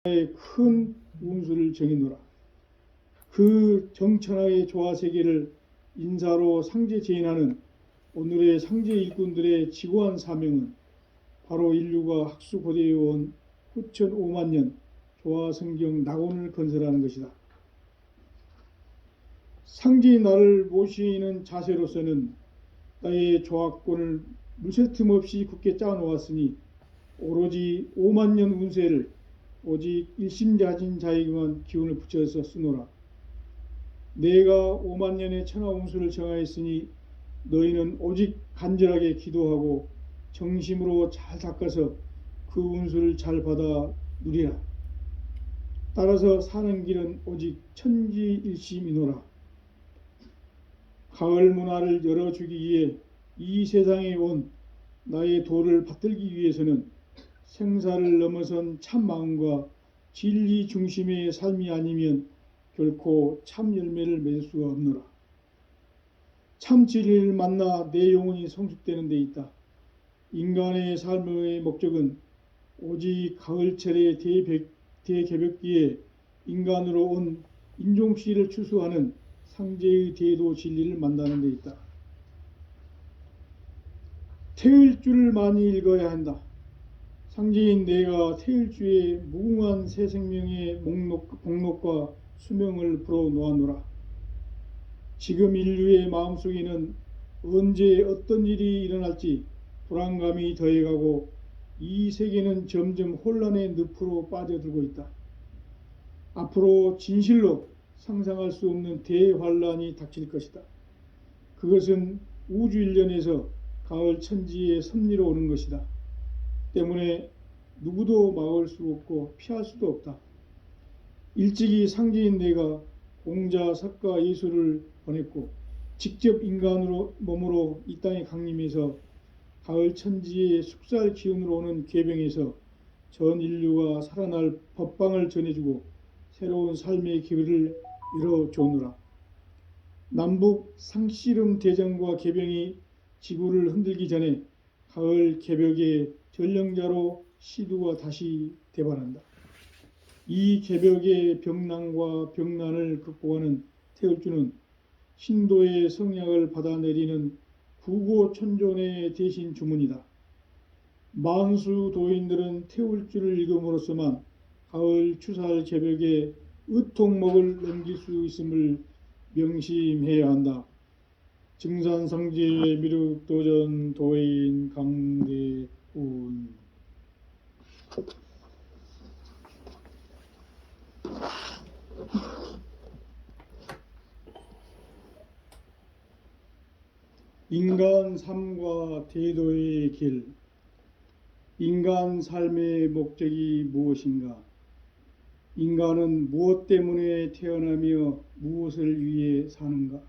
큰 운수를 정해놓으라. 그 정천하의 조화세계를 인사로 상제재현하는 오늘의 상제 일꾼들의 지고한 사명은 바로 인류가 학수고대해온 후천 5만 년 조화성경 낙원을 건설하는 것이다. 상제의 나를 모시는 자세로서는 나의 조화권을 물새틈 없이 굳게 짜놓았으니 오로지 5만 년 운세를 오직 일심자진 자에게만 기운을 붙여서 쓰노라. 내가 5만 년의 천하 운수를 정하였으니 너희는 오직 간절하게 기도하고 정심으로 잘 닦아서 그 운수를 잘 받아 누리라. 따라서 사는 길은 오직 천지일심이노라. 가을 문화를 열어주기 위해 이 세상에 온 나의 도를 받들기 위해서는 생사를 넘어선 참 마음과 진리 중심의 삶이 아니면 결코 참 열매를 맺을 수가 없노라. 참 진리를 만나 내 영혼이 성숙되는 데 있다. 인간의 삶의 목적은 오직 가을철의 대개벽기에 인간으로 온 인종씨를 추수하는 상제의 대도 진리를 만나는 데 있다. 태일주를 많이 읽어야 한다. 상제인 내가 태일주의 무궁한 새 생명의 복록과 수명을 불어놓아노라. 지금 인류의 마음속에는 언제 어떤 일이 일어날지 불안감이 더해가고 이 세계는 점점 혼란의 늪으로 빠져들고 있다. 앞으로 진실로 상상할 수 없는 대환란이 닥칠 것이다. 그것은 우주 일련에서 가을 천지의 섭리로 오는 것이다. 때문에 누구도 막을 수 없고 피할 수도 없다. 일찍이 상제인 내가 공자, 석가, 예수를 보냈고 직접 인간으로 몸으로 이 땅에 강림해서 가을 천지의 숙살 기운으로 오는 궤병에서 전 인류가 살아날 법방을 전해주고 새로운 삶의 기회를 열어주노라. 남북 상씨름 대전과 개병이 지구를 흔들기 전에 가을 개벽의 전령자로 시두가 다시 대발한다. 이 개벽의 병난과 병난을 극복하는 태을주는 신도의 성약을 받아내리는 구고천존의 대신 주문이다. 만수 도인들은 태울주를 읽음으로써만 가을 추살 개벽의 의통목을 넘길 수 있음을 명심해야 한다. 증산상제 미륵도전 도인 강대훈. 인간 삶과 대도의 길. 인간 삶의 목적이 무엇인가? 인간은 무엇 때문에 태어나며 무엇을 위해 사는가?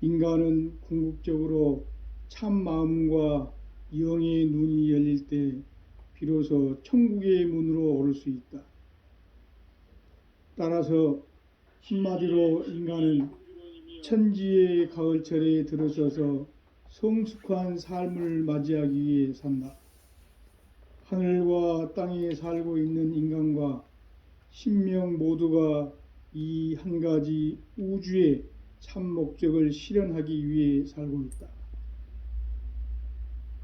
인간은 궁극적으로 참 마음과 영의 눈이 열릴 때 비로소 천국의 문으로 오를 수 있다. 따라서 한마디로 인간은 천지의 가을철에 들어서서 성숙한 삶을 맞이하기 위해 산다. 하늘과 땅에 살고 있는 인간과 신명 모두가 이 한 가지 우주의 참 목적을 실현하기 위해 살고 있다.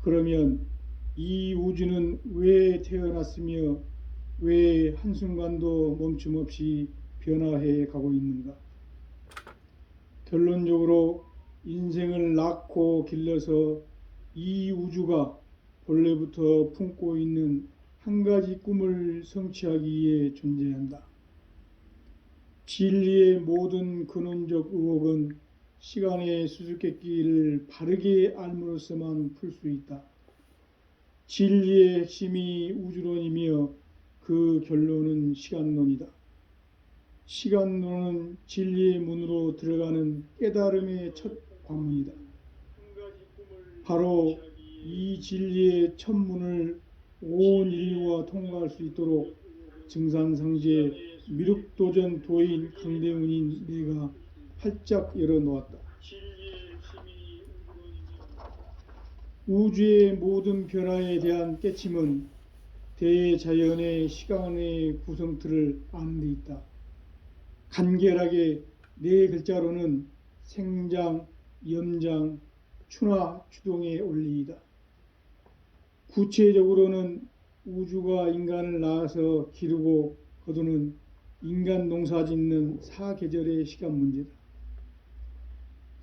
그러면 이 우주는 왜 태어났으며 왜 한순간도 멈춤 없이 변화해 가고 있는가? 결론적으로 인생을 낳고 길러서 이 우주가 본래부터 품고 있는 한 가지 꿈을 성취하기 위해 존재한다. 진리의 모든 근원적 의혹은 시간의 수수께끼를 바르게 알므로써만 풀 수 있다. 진리의 핵심이 우주론이며 그 결론은 시간론이다. 시간론은 진리의 문으로 들어가는 깨달음의 첫 관문이다. 바로 이 진리의 첫 문을 온 인류가 통과할 수 있도록 증산상제 미륵도전 도인 강대훈인 내가 활짝 열어놓았다. 우주의 모든 변화에 대한 깨침은 대자연의 시간의 구성틀을 아는 데 있다. 간결하게 네 글자로는 생장, 염장, 추나 추동의 원리이다. 구체적으로는 우주가 인간을 낳아서 기르고 거두는 인간 농사짓는 사계절의 시간 문제다.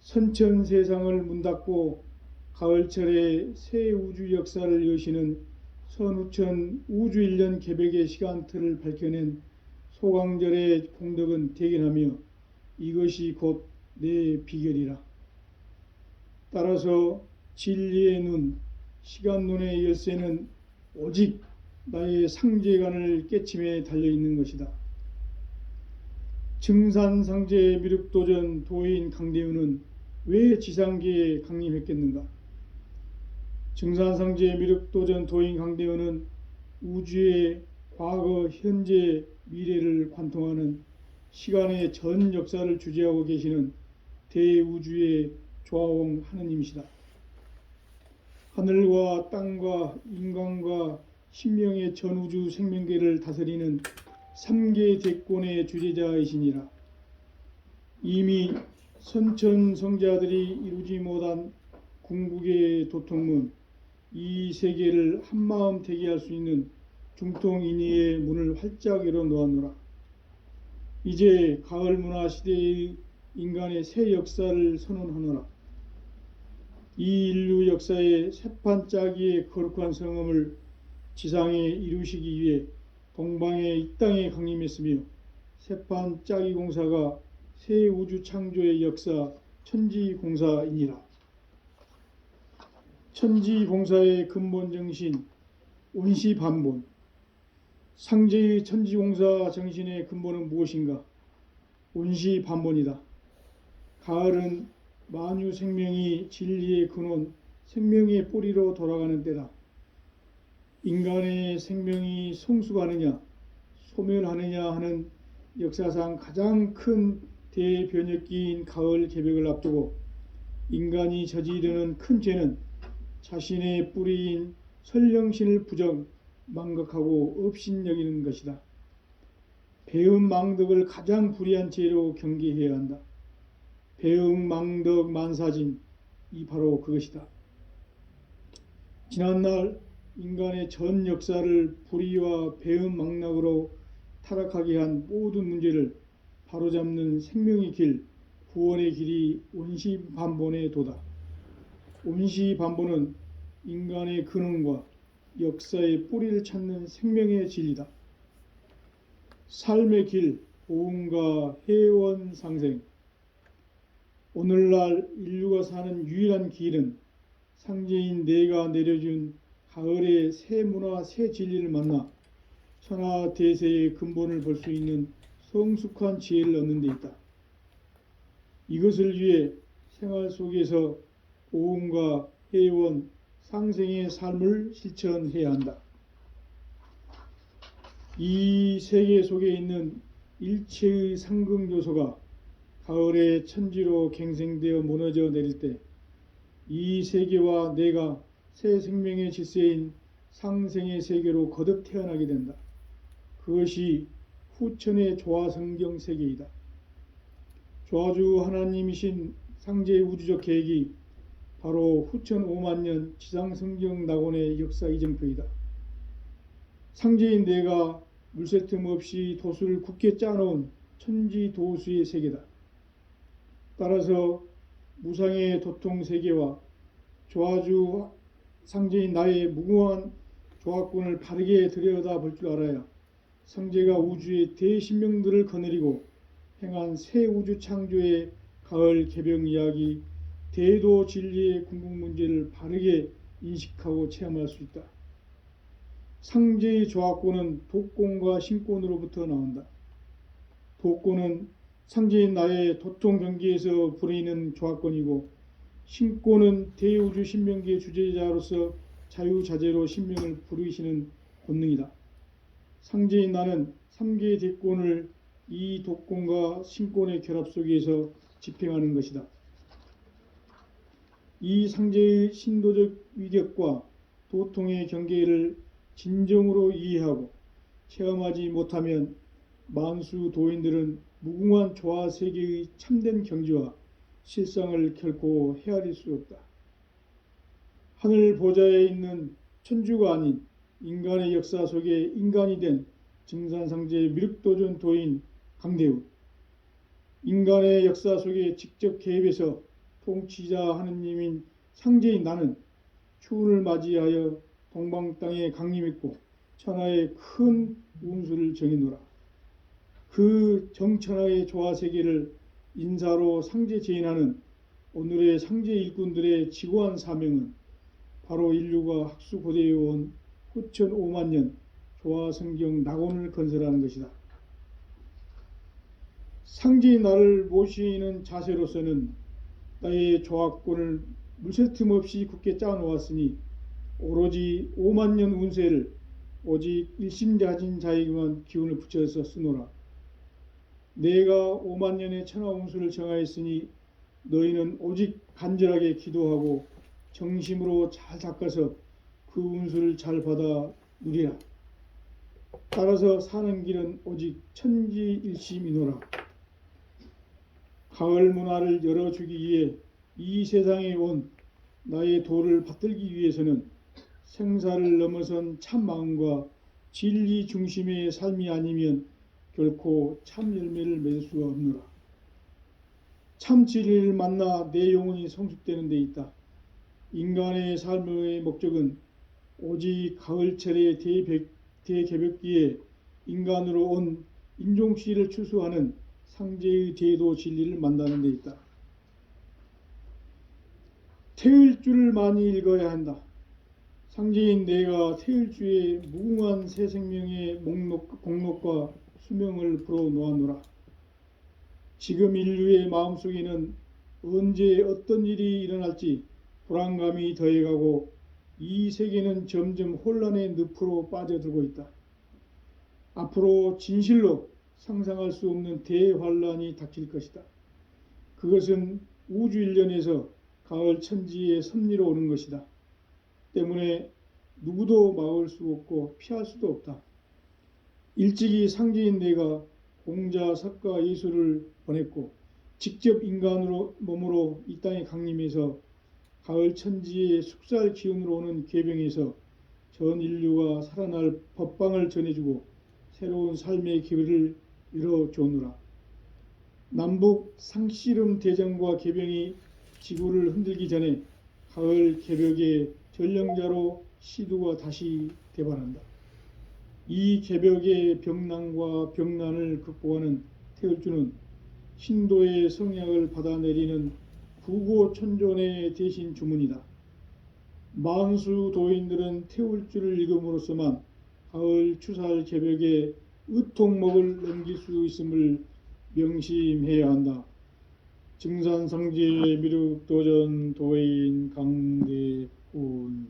선천 세상을 문닫고 가을철에 새 우주 역사를 여시는 선우천 우주일년 개백의 시간틀을 밝혀낸 소강절의 공덕은 대견하며 이것이 곧 내 비결이라. 따라서 진리의 눈, 시간눈의 열쇠는 오직 나의 상제관을 깨침에 달려있는 것이다. 증산상제 미륵도전 도인 강대우는 왜 지상계에 강림했겠는가? 증산상제 미륵도전 도인 강대우는 우주의 과거, 현재, 미래를 관통하는 시간의 전 역사를 주재하고 계시는 대우주의 조화홍 하느님이시다. 하늘과 땅과 인간과 신명의 전우주 생명계를 다스리는 3계 대권의 주재자이시니라. 이미 선천성자들이 이루지 못한 궁극의 도통문, 이 세계를 한마음 되게 할 수 있는 중통인의의 문을 활짝 열어 놓았노라. 이제 가을 문화 시대의 인간의 새 역사를 선언하노라. 이 인류 역사의 새판짜기의 거룩한 성음을 지상에 이루시기 위해 동방의 이 땅에 강림했으며 새판짜기 공사가 새 우주 창조의 역사 천지공사이니라. 천지공사의 근본 정신 온시반본. 상제의 천지공사 정신의 근본은 무엇인가? 온시반본이다. 가을은 만유 생명이 진리의 근원, 생명의 뿌리로 돌아가는 때다. 인간의 생명이 성숙하느냐, 소멸하느냐 하는 역사상 가장 큰 대변혁기인 가을 개벽을 앞두고 인간이 저지르는 큰 죄는 자신의 뿌리인 설령신을 부정, 망각하고 업신여기는 것이다. 배음망덕을 가장 불의한 죄로 경계해야 한다. 배음망덕 만사진, 이 바로 그것이다. 지난날 인간의 전 역사를 불의와 배음망락으로 타락하게 한 모든 문제를 바로잡는 생명의 길, 구원의 길이 온시반본의 도다. 온시반본은 인간의 근원과 역사의 뿌리를 찾는 생명의 진리다. 삶의 길, 보응과 해원 상생. 오늘날 인류가 사는 유일한 길은 상제인 내가 내려준 가을의 새 문화, 새 진리를 만나 천하대세의 근본을 볼 수 있는 성숙한 지혜를 얻는 데 있다. 이것을 위해 생활 속에서 보응과 해원, 상생의 삶을 실천해야 한다. 이 세계 속에 있는 일체의 상극 요소가 가을의 천지로 갱생되어 무너져 내릴 때 이 세계와 내가 새 생명의 질서인 상생의 세계로 거듭 태어나게 된다. 그것이 후천의 조화성경 세계이다. 조화주 하나님이신 상제의 우주적 계획이 바로 후천 5만년 지상성경 낙원의 역사 이정표이다. 상제인 내가 물새 틈 없이 도수를 굳게 짜놓은 천지도수의 세계다. 따라서 무상의 도통세계와 조화주 상제인 나의 무궁한 조화권을 바르게 들여다볼 줄 알아야 상제가 우주의 대신명들을 거느리고 행한 새 우주 창조의 가을 개벽 이야기, 대도 진리의 궁극 문제를 바르게 인식하고 체험할 수 있다. 상제의 조화권은 도권과 신권으로부터 나온다. 도권은 상제인 나의 도통 경계에서 부리는 조화권이고, 신권은 대우주 신명기의 주제자로서 자유자재로 신명을 부르시는 본능이다. 상제인 나는 3개의 대권을 이 도권과 신권의 결합 속에서 집행하는 것이다. 이 상제의 신도적 위력과 도통의 경계를 진정으로 이해하고 체험하지 못하면 만수 도인들은 무궁한 조화 세계의 참된 경지와 실상을 결코 헤아릴 수 없다. 하늘 보좌에 있는 천주가 아닌 인간의 역사 속에 인간이 된 증산상제 미륵도전 도인 강대우, 인간의 역사 속에 직접 개입해서 통치자 하느님인 상제인 나는 추운을 맞이하여 동방 땅에 강림했고 천하의 큰 운수를 정해노라. 그 정천하의 조화세계를 인사로 상제 제인하는 오늘의 상제 일꾼들의 지고한 사명은 바로 인류가 학수고대에 온 후천 5만 년 조화성경 낙원을 건설하는 것이다. 상제의 나를 모시는 자세로서는 나의 조합권을 물새틈 없이 굳게 짜놓았으니 오로지 5만 년 운세를 오직 일심자진 자에게만 기운을 붙여서 쓰노라. 내가 5만 년의 천하 운수를 정하였으니 너희는 오직 간절하게 기도하고 정심으로 잘 닦아서 그 운수를 잘 받아 누리라. 따라서 사는 길은 오직 천지일심이노라. 가을 문화를 열어주기 위해 이 세상에 온 나의 도를 받들기 위해서는 생사를 넘어선 참 마음과 진리 중심의 삶이 아니면 결코 참 열매를 맺을 수가 없노라. 참 진리를 만나 내 영혼이 성숙되는 데 있다. 인간의 삶의 목적은 오직 가을철의 대개벽기에 인간으로 온 인종씨를 추수하는 상제의 제도 진리를 만나는 데 있다. 태을주를 많이 읽어야 한다. 상제인 내가 태을주의 무궁한 새 생명의 공록과 수명을 불어놓아노라. 지금 인류의 마음속에는 언제 어떤 일이 일어날지 불안감이 더해가고 이 세계는 점점 혼란의 늪으로 빠져들고 있다. 앞으로 진실로 상상할 수 없는 대환란이 닥칠 것이다. 그것은 우주 일련에서 가을 천지의 섭리로 오는 것이다. 때문에 누구도 막을 수 없고 피할 수도 없다. 일찍이 상제인 내가 공자, 석가, 예수를 보냈고 직접 인간으로 몸으로 이 땅에 강림해서 가을 천지의 숙살 기운으로 오는 계병에서 전 인류가 살아날 법방을 전해주고 새로운 삶의 기회를 열어주노라. 남북 상씨름 대전과 계병이 지구를 흔들기 전에 가을 개벽의 전령자로 시두가 다시 대발한다. 이 개벽의 병난과 병난을 극복하는 태을주는 신도의 성약을 받아내리는 구고천존의 대신 주문이다. 만수 도인들은 태울주를 읽음으로써만 가을 추살 개벽의 의통목을 넘길 수 있음을 명심해야 한다. 증산상제 미륵도전 도인 강대훈.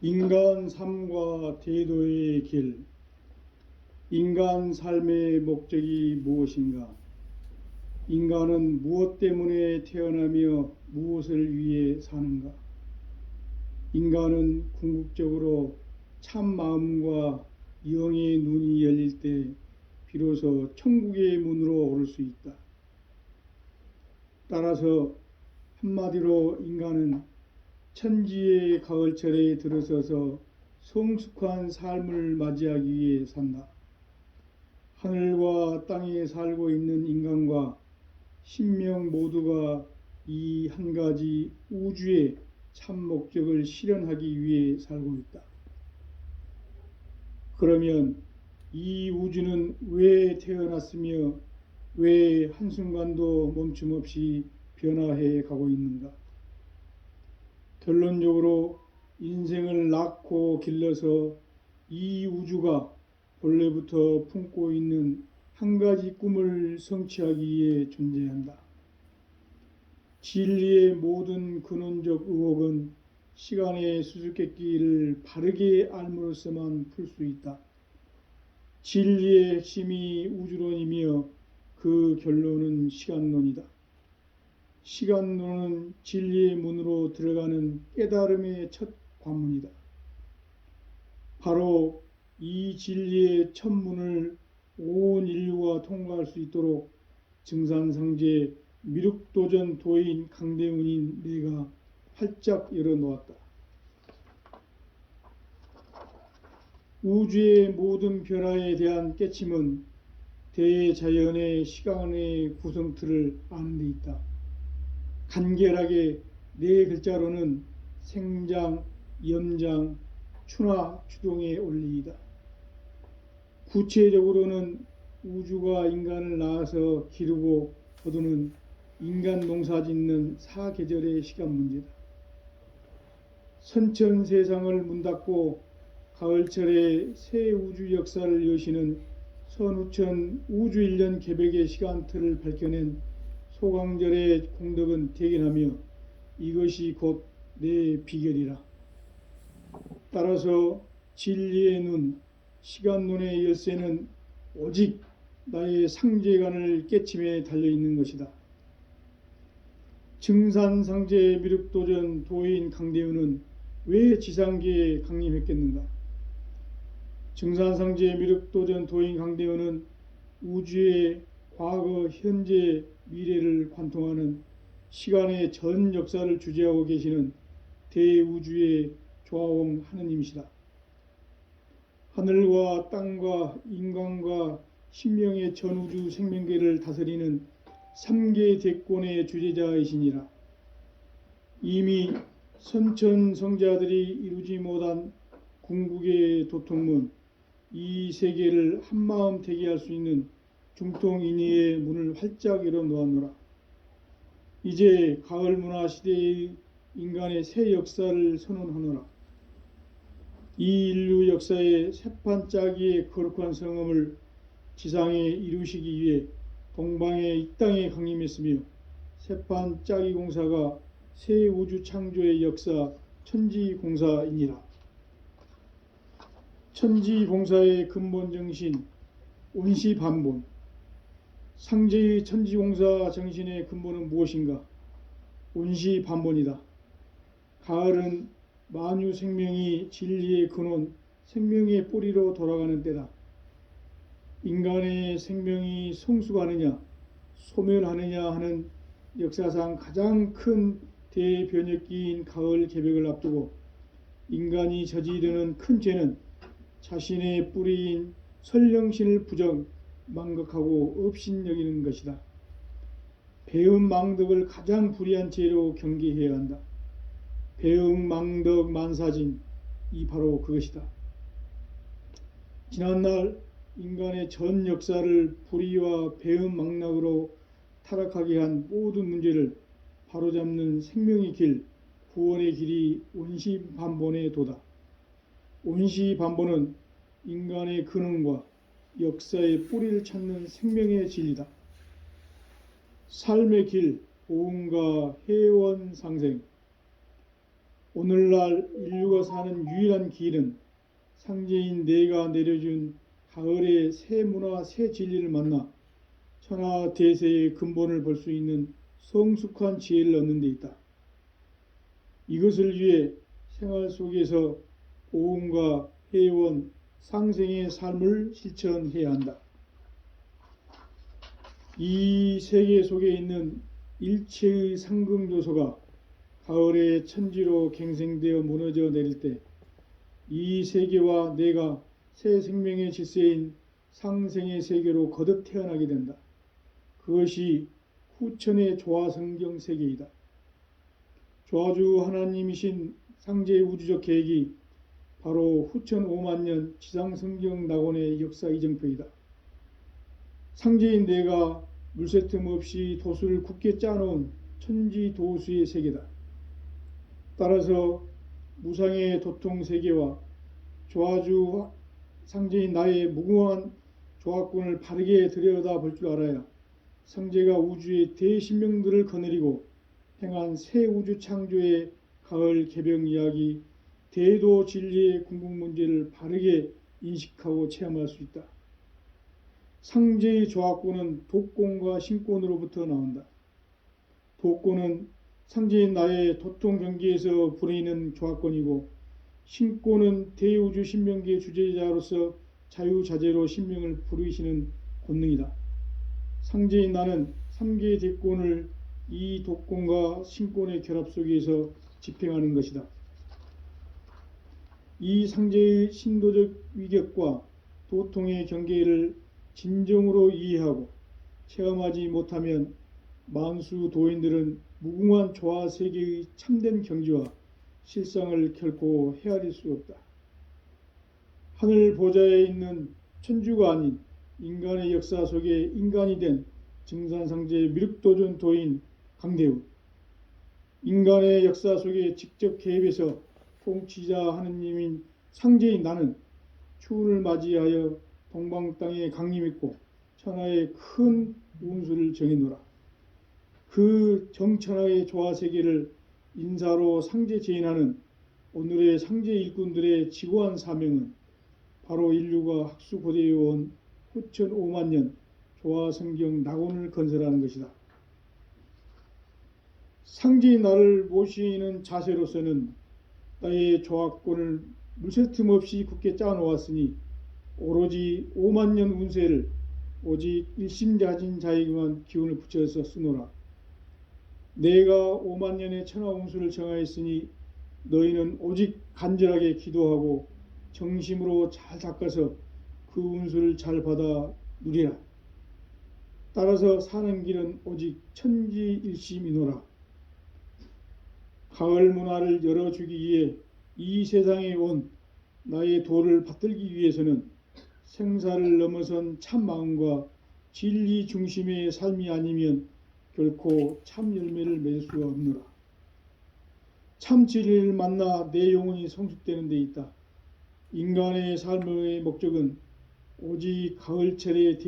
인간 삶과 대도의 길. 인간 삶의 목적이 무엇인가? 인간은 무엇 때문에 태어나며 무엇을 위해 사는가? 인간은 궁극적으로 참 마음과 영의 눈이 열릴 때 비로소 천국의 문으로 오를 수 있다. 따라서 한마디로 인간은 천지의 가을철에 들어서서 성숙한 삶을 맞이하기 위해 산다. 하늘과 땅에 살고 있는 인간과 신명 모두가 이 한 가지 우주의 참 목적을 실현하기 위해 살고 있다. 그러면 이 우주는 왜 태어났으며 왜 한순간도 멈춤 없이 변화해 가고 있는가? 결론적으로 인생을 낳고 길러서 이 우주가 본래부터 품고 있는 한 가지 꿈을 성취하기 위해 존재한다. 진리의 모든 근원적 의혹은 시간의 수수께끼를 바르게 알므로써만 풀 수 있다. 진리의 핵심이 우주론이며 그 결론은 시간론이다. 시간론은 진리의 문으로 들어가는 깨달음의 첫 관문이다. 바로 이 진리의 첫 문을 온 인류가 통과할 수 있도록 증산상제 미륵도전 도인 강대훈인 내가 활짝 열어놓았다. 우주의 모든 변화에 대한 깨침은 대자연의 시간의 구성틀을 아는 데 있다. 간결하게 네 글자로는 생장, 염장, 추나 추동의 원리이다. 구체적으로는 우주가 인간을 낳아서 기르고 거두는 인간 농사 짓는 사계절의 시간 문제다. 선천 세상을 문닫고 가을철에 새 우주 역사를 여시는 선우천 우주일년 개백의 시간틀을 밝혀낸 소강절의 공덕은 대견하며 이것이 곧 내 비결이라. 따라서 진리의 눈, 시간론의 열쇠는 오직 나의 상제관을 깨침에 달려있는 것이다. 증산상제 미륵도전 도인 강대훈은 왜 지상계에 강림했겠는가? 증산상제 미륵도전 도인 강대훈은 우주의 과거, 현재, 미래를 관통하는 시간의 전 역사를 주재하고 계시는 대우주의 조화원 하느님이시다. 하늘과 땅과 인간과 신명의 전우주 생명계를 다스리는 3계 대권의 주재자이시니라. 이미 선천성자들이 이루지 못한 궁극의 도통문, 이 세계를 한마음 되게 할 수 있는 중통인의의 문을 활짝 열어놓았노라. 이제 가을 문화 시대의 인간의 새 역사를 선언하노라. 이 인류 역사의 새판 짜기의 거룩한 성음을 지상에 이루시기 위해 동방의 이 땅에 강림했으며 새판 짜기 공사가 새 우주 창조의 역사 천지공사이니라. 천지공사의 근본 정신 온시반본. 상제의 천지공사 정신의 근본은 무엇인가? 온시반본이다. 가을은 만유 생명이 진리의 근원, 생명의 뿌리로 돌아가는 때다. 인간의 생명이 성숙하느냐, 소멸하느냐 하는 역사상 가장 큰 대변혁기인 가을 개백을 앞두고 인간이 저지르는 큰 죄는 자신의 뿌리인 설령신을 부정, 망각하고 업신여기는 것이다. 배은망덕을 가장 불의한 죄로 경계해야 한다. 배은망덕 만사진, 이 바로 그것이다. 지난날 인간의 전 역사를 불의와 배은망락으로 타락하게 한 모든 문제를 바로잡는 생명의 길, 구원의 길이 온시반본의 도다. 온시반본은 인간의 근원과 역사의 뿌리를 찾는 생명의 진리다. 삶의 길, 보응과 해원 상생. 오늘날 인류가 사는 유일한 길은 상제인 내가 내려준 가을의 새 문화, 새 진리를 만나 천하 대세의 근본을 볼 수 있는 성숙한 지혜를 얻는 데 있다. 이것을 위해 생활 속에서 보응과 해원, 상생의 삶을 실천해야 한다. 이 세계 속에 있는 일체의 상승조소가 가을의 천지로 갱생되어 무너져 내릴 때 이 세계와 내가 새 생명의 질서인 상생의 세계로 거듭 태어나게 된다. 그것이 후천의 조화성경 세계이다. 조화주 하나님이신 상제의 우주적 계획이 바로 후천 5만년 지상성경 낙원의 역사 이정표이다. 상제인 내가 물새 틈 없이 도수를 굳게 짜놓은 천지도수의 세계다. 따라서 무상의 도통세계와 조화주 상제인 나의 무궁한 조화권을 바르게 들여다볼 줄 알아야 상제가 우주의 대신명들을 거느리고 행한 새 우주 창조의 가을 개병 이야기, 대도 진리의 궁극 문제를 바르게 인식하고 체험할 수 있다. 상제의 조합권은 독권과 신권으로부터 나온다. 독권은 상제인 나의 도통 경계에서 부리는 조합권이고, 신권은 대우주 신명기의 주제자로서 자유자재로 신명을 부르시는 권능이다. 상제인 나는 3개의 대권을 이 독권과 신권의 결합 속에서 집행하는 것이다. 이 상제의 신도적 위격과 도통의 경계를 진정으로 이해하고 체험하지 못하면 만수 도인들은 무궁한 조화 세계의 참된 경지와 실상을 결코 헤아릴 수 없다. 하늘 보좌에 있는 천주가 아닌 인간의 역사 속에 인간이 된 증산상제 미륵도전 도인 강대우, 인간의 역사 속에 직접 개입해서 통치자 하느님인 상제인 나는 추운을 맞이하여 동방 땅에 강림했고 천하의 큰 운수를 정해노라. 그 정천하의 조화세계를 인사로 상제 제인하는 오늘의 상제 일꾼들의 지고한 사명은 바로 인류가 학수고대에 온 후천 5만 년 조화성경 낙원을 건설하는 것이다. 상제인 나를 모시는 자세로서는 나의 조합권을 무쇠틈 없이 굳게 짜놓았으니 오로지 5만 년 운세를 오직 일심가진 자에게만 기운을 붙여서 쓰노라. 내가 5만 년의 천하 운수를 정하였으니 너희는 오직 간절하게 기도하고 정심으로 잘 닦아서 그 운수를 잘 받아 누리라. 따라서 사는 길은 오직 천지일심이노라. 가을 문화를 열어주기 위해 이 세상에 온 나의 도를 받들기 위해서는 생사를 넘어선 참 마음과 진리 중심의 삶이 아니면 결코 참 열매를 맺을 수가 없노라. 참 진리를 만나 내 영혼이 성숙되는 데 있다. 인간의 삶의 목적은 오직 가을철의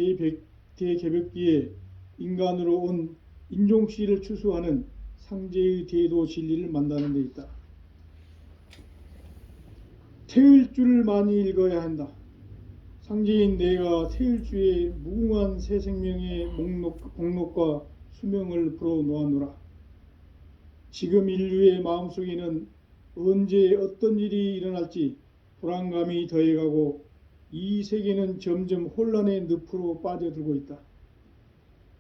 대개벽기에 인간으로 온 인종씨를 추수하는 상제의 대도 진리를 만나는 데 있다. 태일주를 많이 읽어야 한다. 상제인 내가 태일주의 무궁한 새 생명의 목록과 수명을 불어놓아노라. 지금 인류의 마음속에는 언제 어떤 일이 일어날지 불안감이 더해가고 이 세계는 점점 혼란의 늪으로 빠져들고 있다.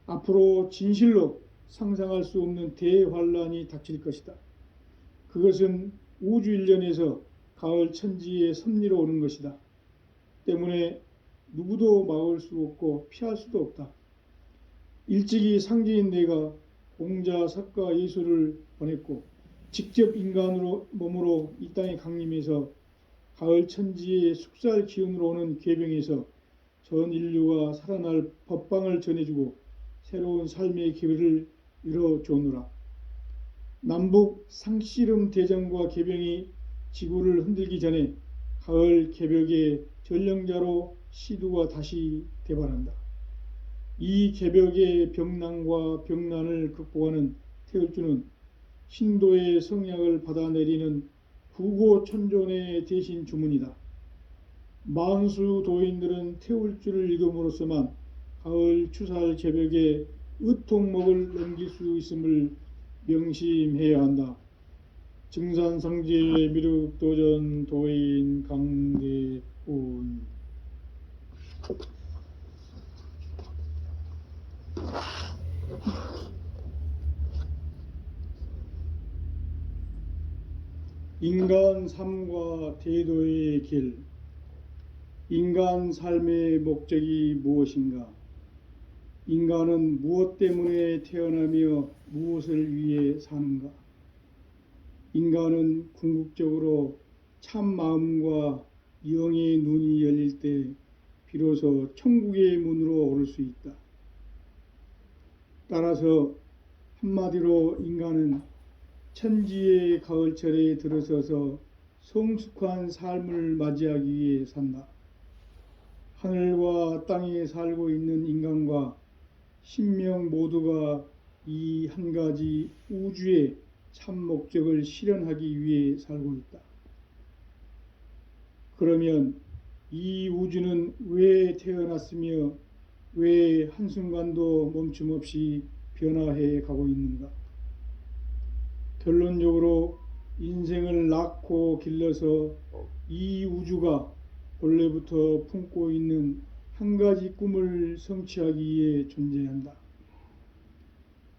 앞으로 진실로 상상할 수 없는 대환란이 닥칠 것이다. 그것은 우주 일련에서 가을 천지의 섭리로 오는 것이다. 때문에 누구도 막을 수 없고 피할 수도 없다. 일찍이 상제인 내가 공자, 석가, 예수를 보냈고 직접 인간으로 몸으로 이 땅에 강림해서 가을 천지의 숙살 기운으로 오는 계병에서 전 인류가 살아날 법방을 전해주고 새로운 삶의 기회를 이뤄주노라. 남북 상씨름 대전과 계병이 지구를 흔들기 전에 가을 개벽의 전령자로 시두가 다시 대발한다. 이 개벽의 병난과 병난을 극복하는 태을주는 신도의 성약을 받아내리는 구고천존의 대신 주문이다. 만수 도인들은 태울주를 읽음으로써만 가을 추살 개벽의 의통목을 넘길 수 있음을 명심해야 한다. 증산상제 미륵도전 도인 강대훈. 인간 삶과 대도의 길. 인간 삶의 목적이 무엇인가? 인간은 무엇 때문에 태어나며 무엇을 위해 사는가? 인간은 궁극적으로 참 마음과 영의 눈이 열릴 때 비로소 천국의 문으로 오를 수 있다. 따라서 한마디로 인간은 천지의 가을철에 들어서서 성숙한 삶을 맞이하기 위해 산다. 하늘과 땅에 살고 있는 인간과 신명 모두가 이 한 가지 우주의 참 목적을 실현하기 위해 살고 있다. 그러면 이 우주는 왜 태어났으며 왜 한순간도 멈춤 없이 변화해 가고 있는가? 결론적으로 인생을 낳고 길러서 이 우주가 본래부터 품고 있는 한 가지 꿈을 성취하기 위해 존재한다.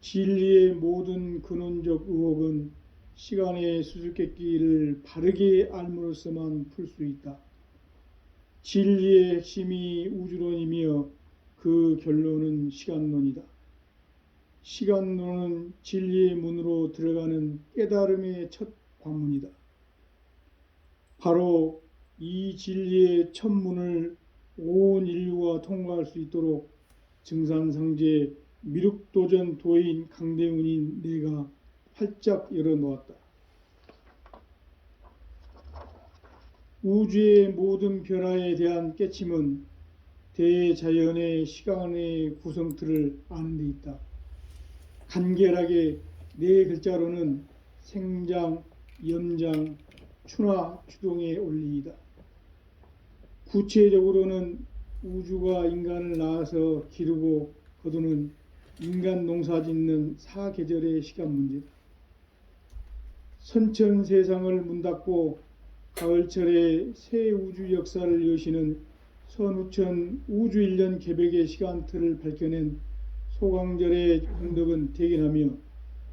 진리의 모든 근원적 의혹은 시간의 수수께끼를 바르게 알므로써만 풀 수 있다. 진리의 핵심이 우주론이며 그 결론은 시간론이다. 시간론은 진리의 문으로 들어가는 깨달음의 첫 관문이다. 바로 이 진리의 첫 문을 온 인류가 통과할 수 있도록 증산상제 미륵도전 도인 강대훈인 내가 활짝 열어놓았다. 우주의 모든 변화에 대한 깨침은 대자연의 시간의 구성틀을 아는 데 있다. 간결하게 네 글자로는 생장, 염장, 추나 추동의 원리이다. 구체적으로는 우주가 인간을 낳아서 기르고 거두는 인간 농사 짓는 사계절의 시간 문제다. 선천 세상을 문 닫고 가을철에 새 우주 역사를 여시는 선우천 우주일년 개백의 시간틀을 밝혀낸 소강절의 공덕은 대견하며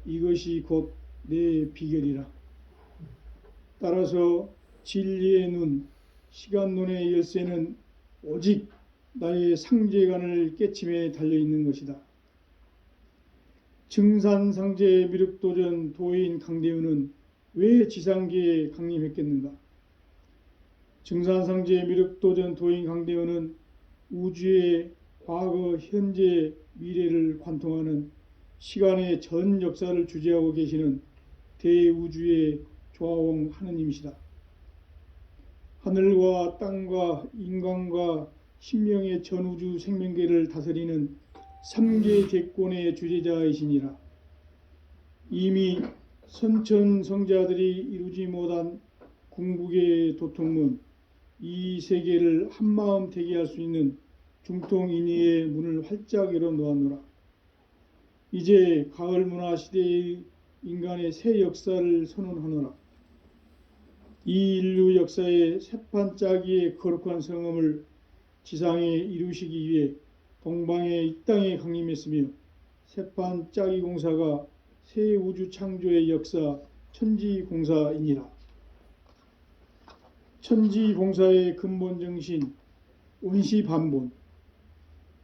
이것이 곧 내 비결이라. 따라서 진리의 눈, 시간론의 열쇠는 오직 나의 상제관을 깨침에 달려있는 것이다. 증산상제 미륵도전 도인 강대훈은 왜 지상계에 강림했겠는가? 증산상제 미륵도전 도인 강대훈은 우주의 과거, 현재, 미래를 관통하는 시간의 전 역사를 주재하고 계시는 대우주의 조화홍 하느님이시다. 하늘과 땅과 인간과 신명의 전우주 생명계를 다스리는 삼계 대권의 주재자이시니라. 이미 선천성자들이 이루지 못한 궁극의 도통문, 이 세계를 한마음 되게 할 수 있는 중통인의의 문을 활짝 열어놓았노라. 이제 가을 문화 시대의 인간의 새 역사를 선언하노라. 이 인류 역사의 새판짜기의 거룩한 성음을 지상에 이루시기 위해 동방의 이 땅에 강림했으며 새판짜기 공사가 새 우주 창조의 역사 천지공사이니라. 천지공사의 근본 정신 온시반본.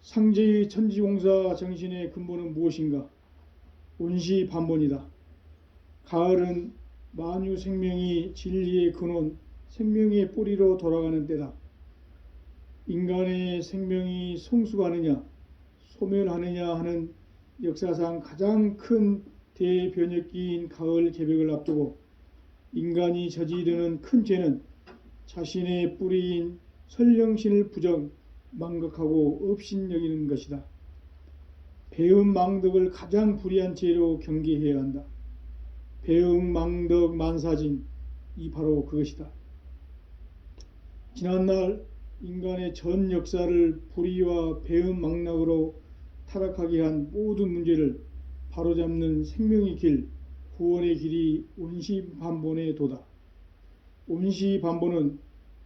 상제의 천지공사 정신의 근본은 무엇인가? 온시반본이다. 가을은 만유 생명이 진리의 근원, 생명의 뿌리로 돌아가는 때다. 인간의 생명이 성숙하느냐, 소멸하느냐 하는 역사상 가장 큰 대변혁기인 가을 개벽을 앞두고 인간이 저지르는 큰 죄는 자신의 뿌리인 선령신을 부정, 망각하고 업신여기는 것이다. 배은망덕을 가장 불의한 죄로 경계해야 한다. 배은망덕 만사진, 이 바로 그것이다. 지난날 인간의 전 역사를 불의와 배은망락으로 타락하게 한 모든 문제를 바로잡는 생명의 길, 구원의 길이 온시반본의 도다. 온시반본은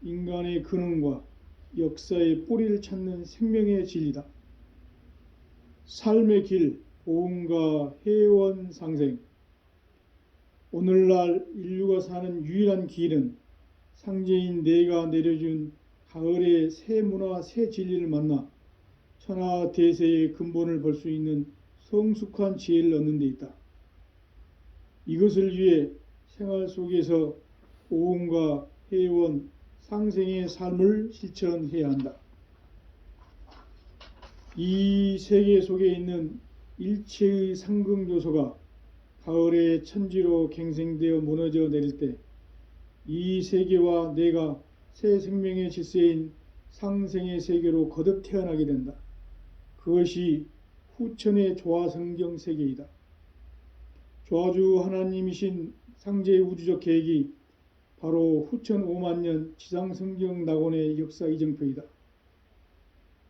인간의 근원과 역사의 뿌리를 찾는 생명의 진리다. 삶의 길, 보응과 해원 상생. 오늘날 인류가 사는 유일한 길은 상제인 내가 내려준 가을의 새 문화, 새 진리를 만나 천하 대세의 근본을 볼 수 있는 성숙한 지혜를 얻는 데 있다. 이것을 위해 생활 속에서 보응과 해원, 상생의 삶을 실천해야 한다. 이 세계 속에 있는 일체의 상승조소가 가을의 천지로 갱생되어 무너져 내릴 때 이 세계와 내가 새 생명의 질서인 상생의 세계로 거듭 태어나게 된다. 그것이 후천의 조화성경 세계이다. 조화주 하나님이신 상제의 우주적 계획이 바로 후천 5만년 지상성경 낙원의 역사 이정표이다.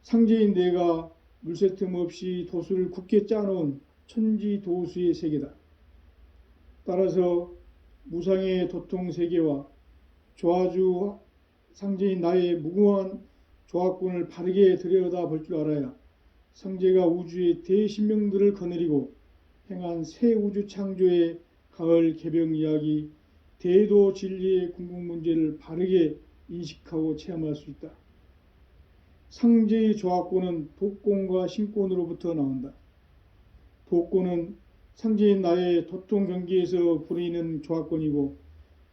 상제인 내가 물새 틈 없이 도수를 굳게 짜놓은 천지도수의 세계다. 따라서 무상의 도통 세계와 조화주 상제인 나의 무궁한 조합권을 바르게 들여다볼 줄 알아야 상제가 우주의 대신명들을 거느리고 행한 새 우주 창조의 가을 개병 이야기, 대도 진리의 궁극 문제를 바르게 인식하고 체험할 수 있다. 상제의 조합권은 독권과 신권으로부터 나온다. 독권은 상제인 나의 도통 경계에서 부리는 조합권이고,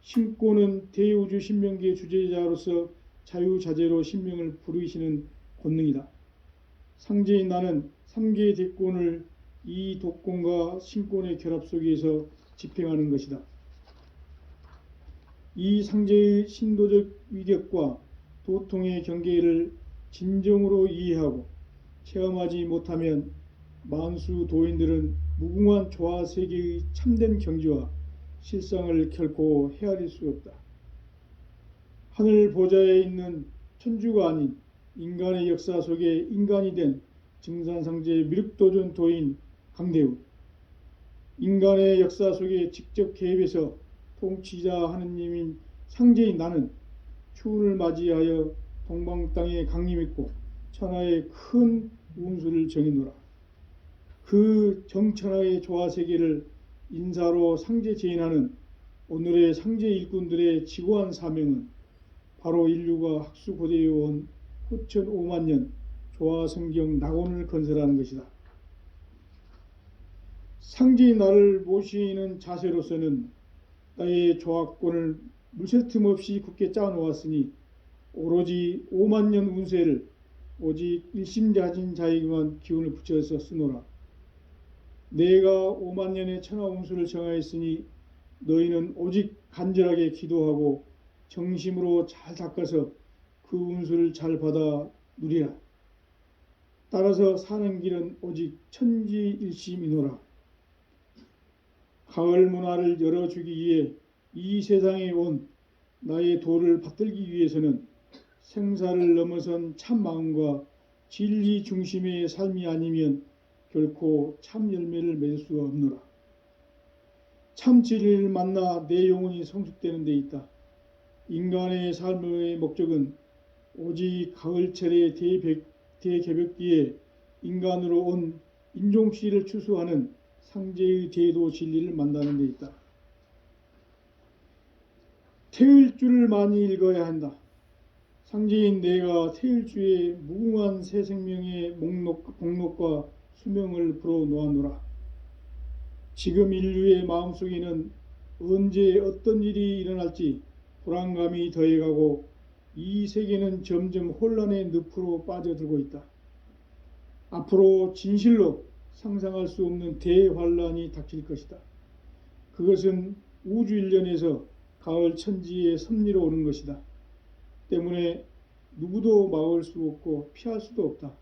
신권은 대우주 신명기의 주제자로서 자유자재로 신명을 부르시는 권능이다. 상제인 나는 3개의 대권을 이 독권과 신권의 결합 속에서 집행하는 것이다. 이 상제의 신도적 위력과 도통의 경계를 진정으로 이해하고 체험하지 못하면 만수 도인들은 무궁한 조화 세계의 참된 경지와 실상을 결코 헤아릴 수 없다. 하늘 보좌에 있는 천주가 아닌 인간의 역사 속에 인간이 된 증산상제 미륵도전 도인 강대우, 인간의 역사 속에 직접 개입해서 통치자 하느님인 상제인 나는 추운을 맞이하여 동방 땅에 강림했고 천하의 큰 운수를 정해노라. 그 정천하의 조화 세계를 인사로 상제 제인하는 오늘의 상제 일꾼들의 지고한 사명은 바로 인류가 학수고대에 온 후천 5만 년 조화 성경 낙원을 건설하는 것이다. 상제인 나를 모시는 자세로서는 나의 조합권을 물새 틈 없이 굳게 짜놓았으니 오로지 5만 년 운세를 오직 일심자진 자에게만 기운을 붙여서 쓰노라. 내가 5만 년의 천하 운수를 정하였으니 너희는 오직 간절하게 기도하고 정심으로 잘 닦아서 그 운수를 잘 받아 누리라. 따라서 사는 길은 오직 천지일심이노라. 가을 문화를 열어주기 위해 이 세상에 온 나의 도를 받들기 위해서는 생사를 넘어선 참 마음과 진리 중심의 삶이 아니면 결코 참 열매를 맺을 수가 없노라. 참 진리를 만나 내 영혼이 성숙되는 데 있다. 인간의 삶의 목적은 오직 가을철의 대개벽기에 인간으로 온 인종씨를 추수하는 상제의 대도 진리를 만나는 데 있다. 태일주를 많이 읽어야 한다. 상제인 내가 태일주의 무궁한 새 생명의 복록과 수명을 불어놓아노라. 지금 인류의 마음속에는 언제 어떤 일이 일어날지 불안감이 더해가고 이 세계는 점점 혼란의 늪으로 빠져들고 있다. 앞으로 진실로 상상할 수 없는 대환란이 닥칠 것이다. 그것은 우주 일련에서 가을 천지의 섭리로 오는 것이다. 때문에 누구도 막을 수 없고 피할 수도 없다.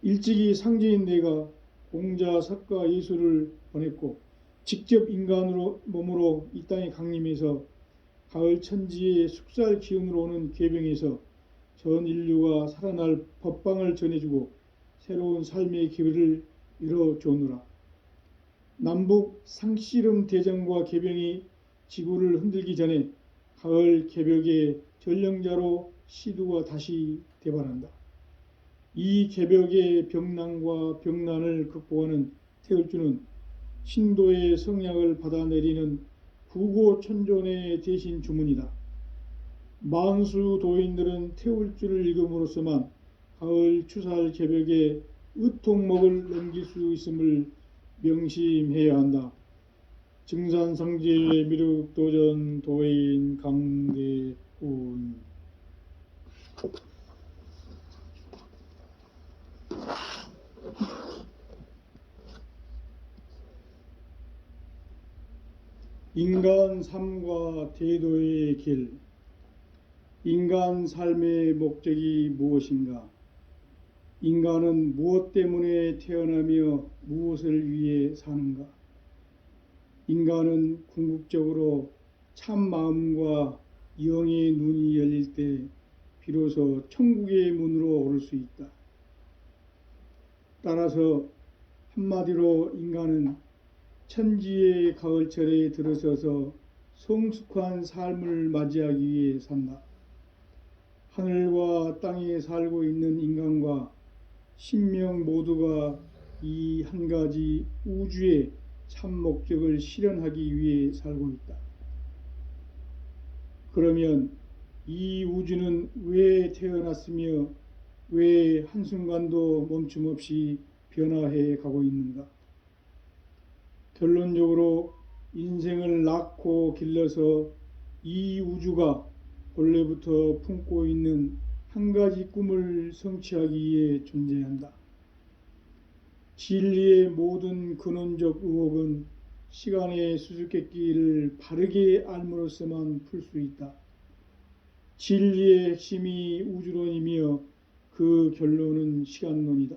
일찍이 상제인 내가 공자, 석가, 예수를 보냈고 직접 인간으로 몸으로 이 땅에 강림해서 가을 천지의 숙살 기운으로 오는 계병에서 전 인류가 살아날 법방을 전해주고 새로운 삶의 기회를 이뤄주노라. 남북 상씨름 대전과 계병이 지구를 흔들기 전에 가을 개벽의 전령자로 시두가 다시 대발한다. 이 개벽의 병난과 병난을 극복하는 태울주는 신도의 성약을 받아내리는 부고천존의 대신 주문이다. 만수 도인들은 태울주를 읽음으로써만 가을 추살 개벽의 의통목을 넘길 수 있음을 명심해야 한다. 증산상제의 미륵도전 도인 강대훈. 인간 삶과 대도의 길. 인간 삶의 목적이 무엇인가? 인간은 무엇 때문에 태어나며 무엇을 위해 사는가? 인간은 궁극적으로 참 마음과 영의 눈이 열릴 때 비로소 천국의 문으로 오를 수 있다. 따라서 한마디로 인간은 천지의 가을철에 들어서서 성숙한 삶을 맞이하기 위해 산다. 하늘과 땅에 살고 있는 인간과 신명 모두가 이 한 가지 우주의 참 목적을 실현하기 위해 살고 있다. 그러면 이 우주는 왜 태어났으며 왜 한순간도 멈춤 없이 변화해 가고 있는가? 결론적으로 인생을 낳고 길러서 이 우주가 본래부터 품고 있는 한 가지 꿈을 성취하기 위해 존재한다. 진리의 모든 근원적 의혹은 시간의 수수께끼를 바르게 알므로써만 풀 수 있다. 진리의 핵심이 우주론이며 그 결론은 시간론이다.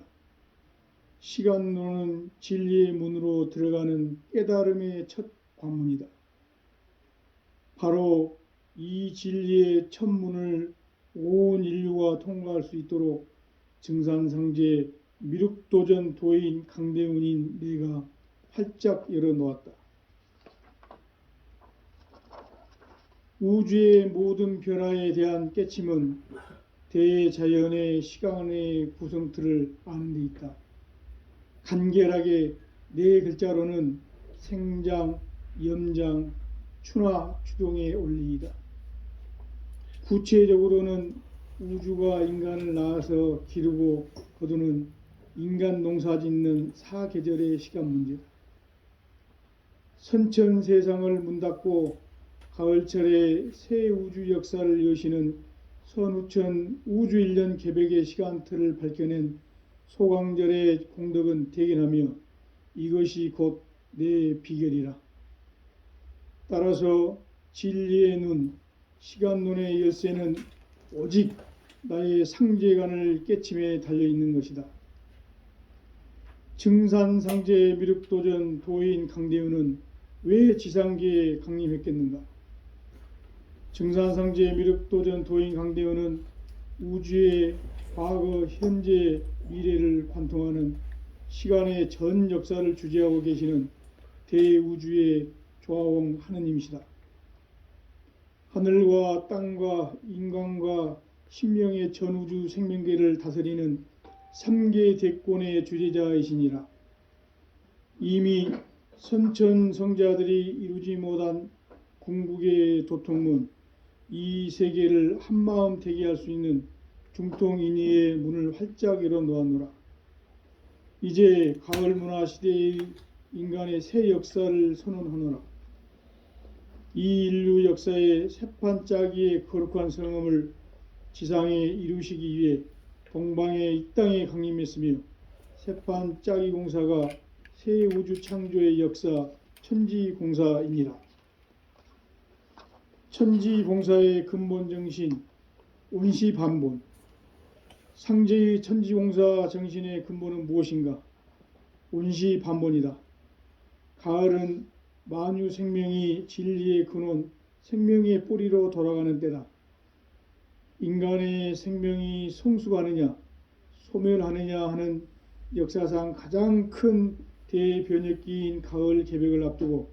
시간론은 진리의 문으로 들어가는 깨달음의 첫 관문이다. 바로 이 진리의 첫 문을 온 인류가 통과할 수 있도록 증산상제 미륵도전 도인 강대훈인 내가 활짝 열어놓았다. 우주의 모든 변화에 대한 깨침은 대자연의 시간의 구성틀을 아는 데 있다. 간결하게 네 글자로는 생장, 염장, 추나 추동의 원리이다. 구체적으로는 우주가 인간을 낳아서 기르고 거두는 인간 농사짓는 사계절의 시간 문제다. 선천 세상을 문닫고 가을철에 새 우주 역사를 여시는 선우천 우주일년 개백의 시간틀을 밝혀낸 소강절의 공덕은 대견하며 이것이 곧 내 비결이라. 따라서 진리의 눈, 시간론의 열쇠는 오직 나의 상제관을 깨침에 달려있는 것이다. 증산상제 미륵도전 도인 강대훈은 왜 지상계에 강림했겠는가? 증산상제 미륵도전 도인 강대훈은 우주의 과거, 현재, 미래를 관통하는 시간의 전 역사를 주재하고 계시는 대우주의 조화홍 하느님이시다. 하늘과 땅과 인간과 신명의 전우주 생명계를 다스리는 3계 대권의 주재자이시니라. 이미 선천성자들이 이루지 못한 궁극의 도통문, 이 세계를 한마음 되게 할 수 있는 중통인의의 문을 활짝 열어놓았노라. 이제 가을 문화 시대의 인간의 새 역사를 선언하노라. 이 인류 역사의 새판 짜기의 거룩한 성음을 지상에 이루시기 위해 동방의 이 땅에 강림했으며 새판 짜기 공사가 새 우주 창조의 역사 천지공사이니라. 천지공사의 근본 정신 온시반본. 상제의 천지공사 정신의 근본은 무엇인가? 온시반본이다. 가을은 만유 생명이 진리의 근원, 생명의 뿌리로 돌아가는 때다. 인간의 생명이 성숙하느냐, 소멸하느냐 하는 역사상 가장 큰 대변혁기인 가을 개벽을 앞두고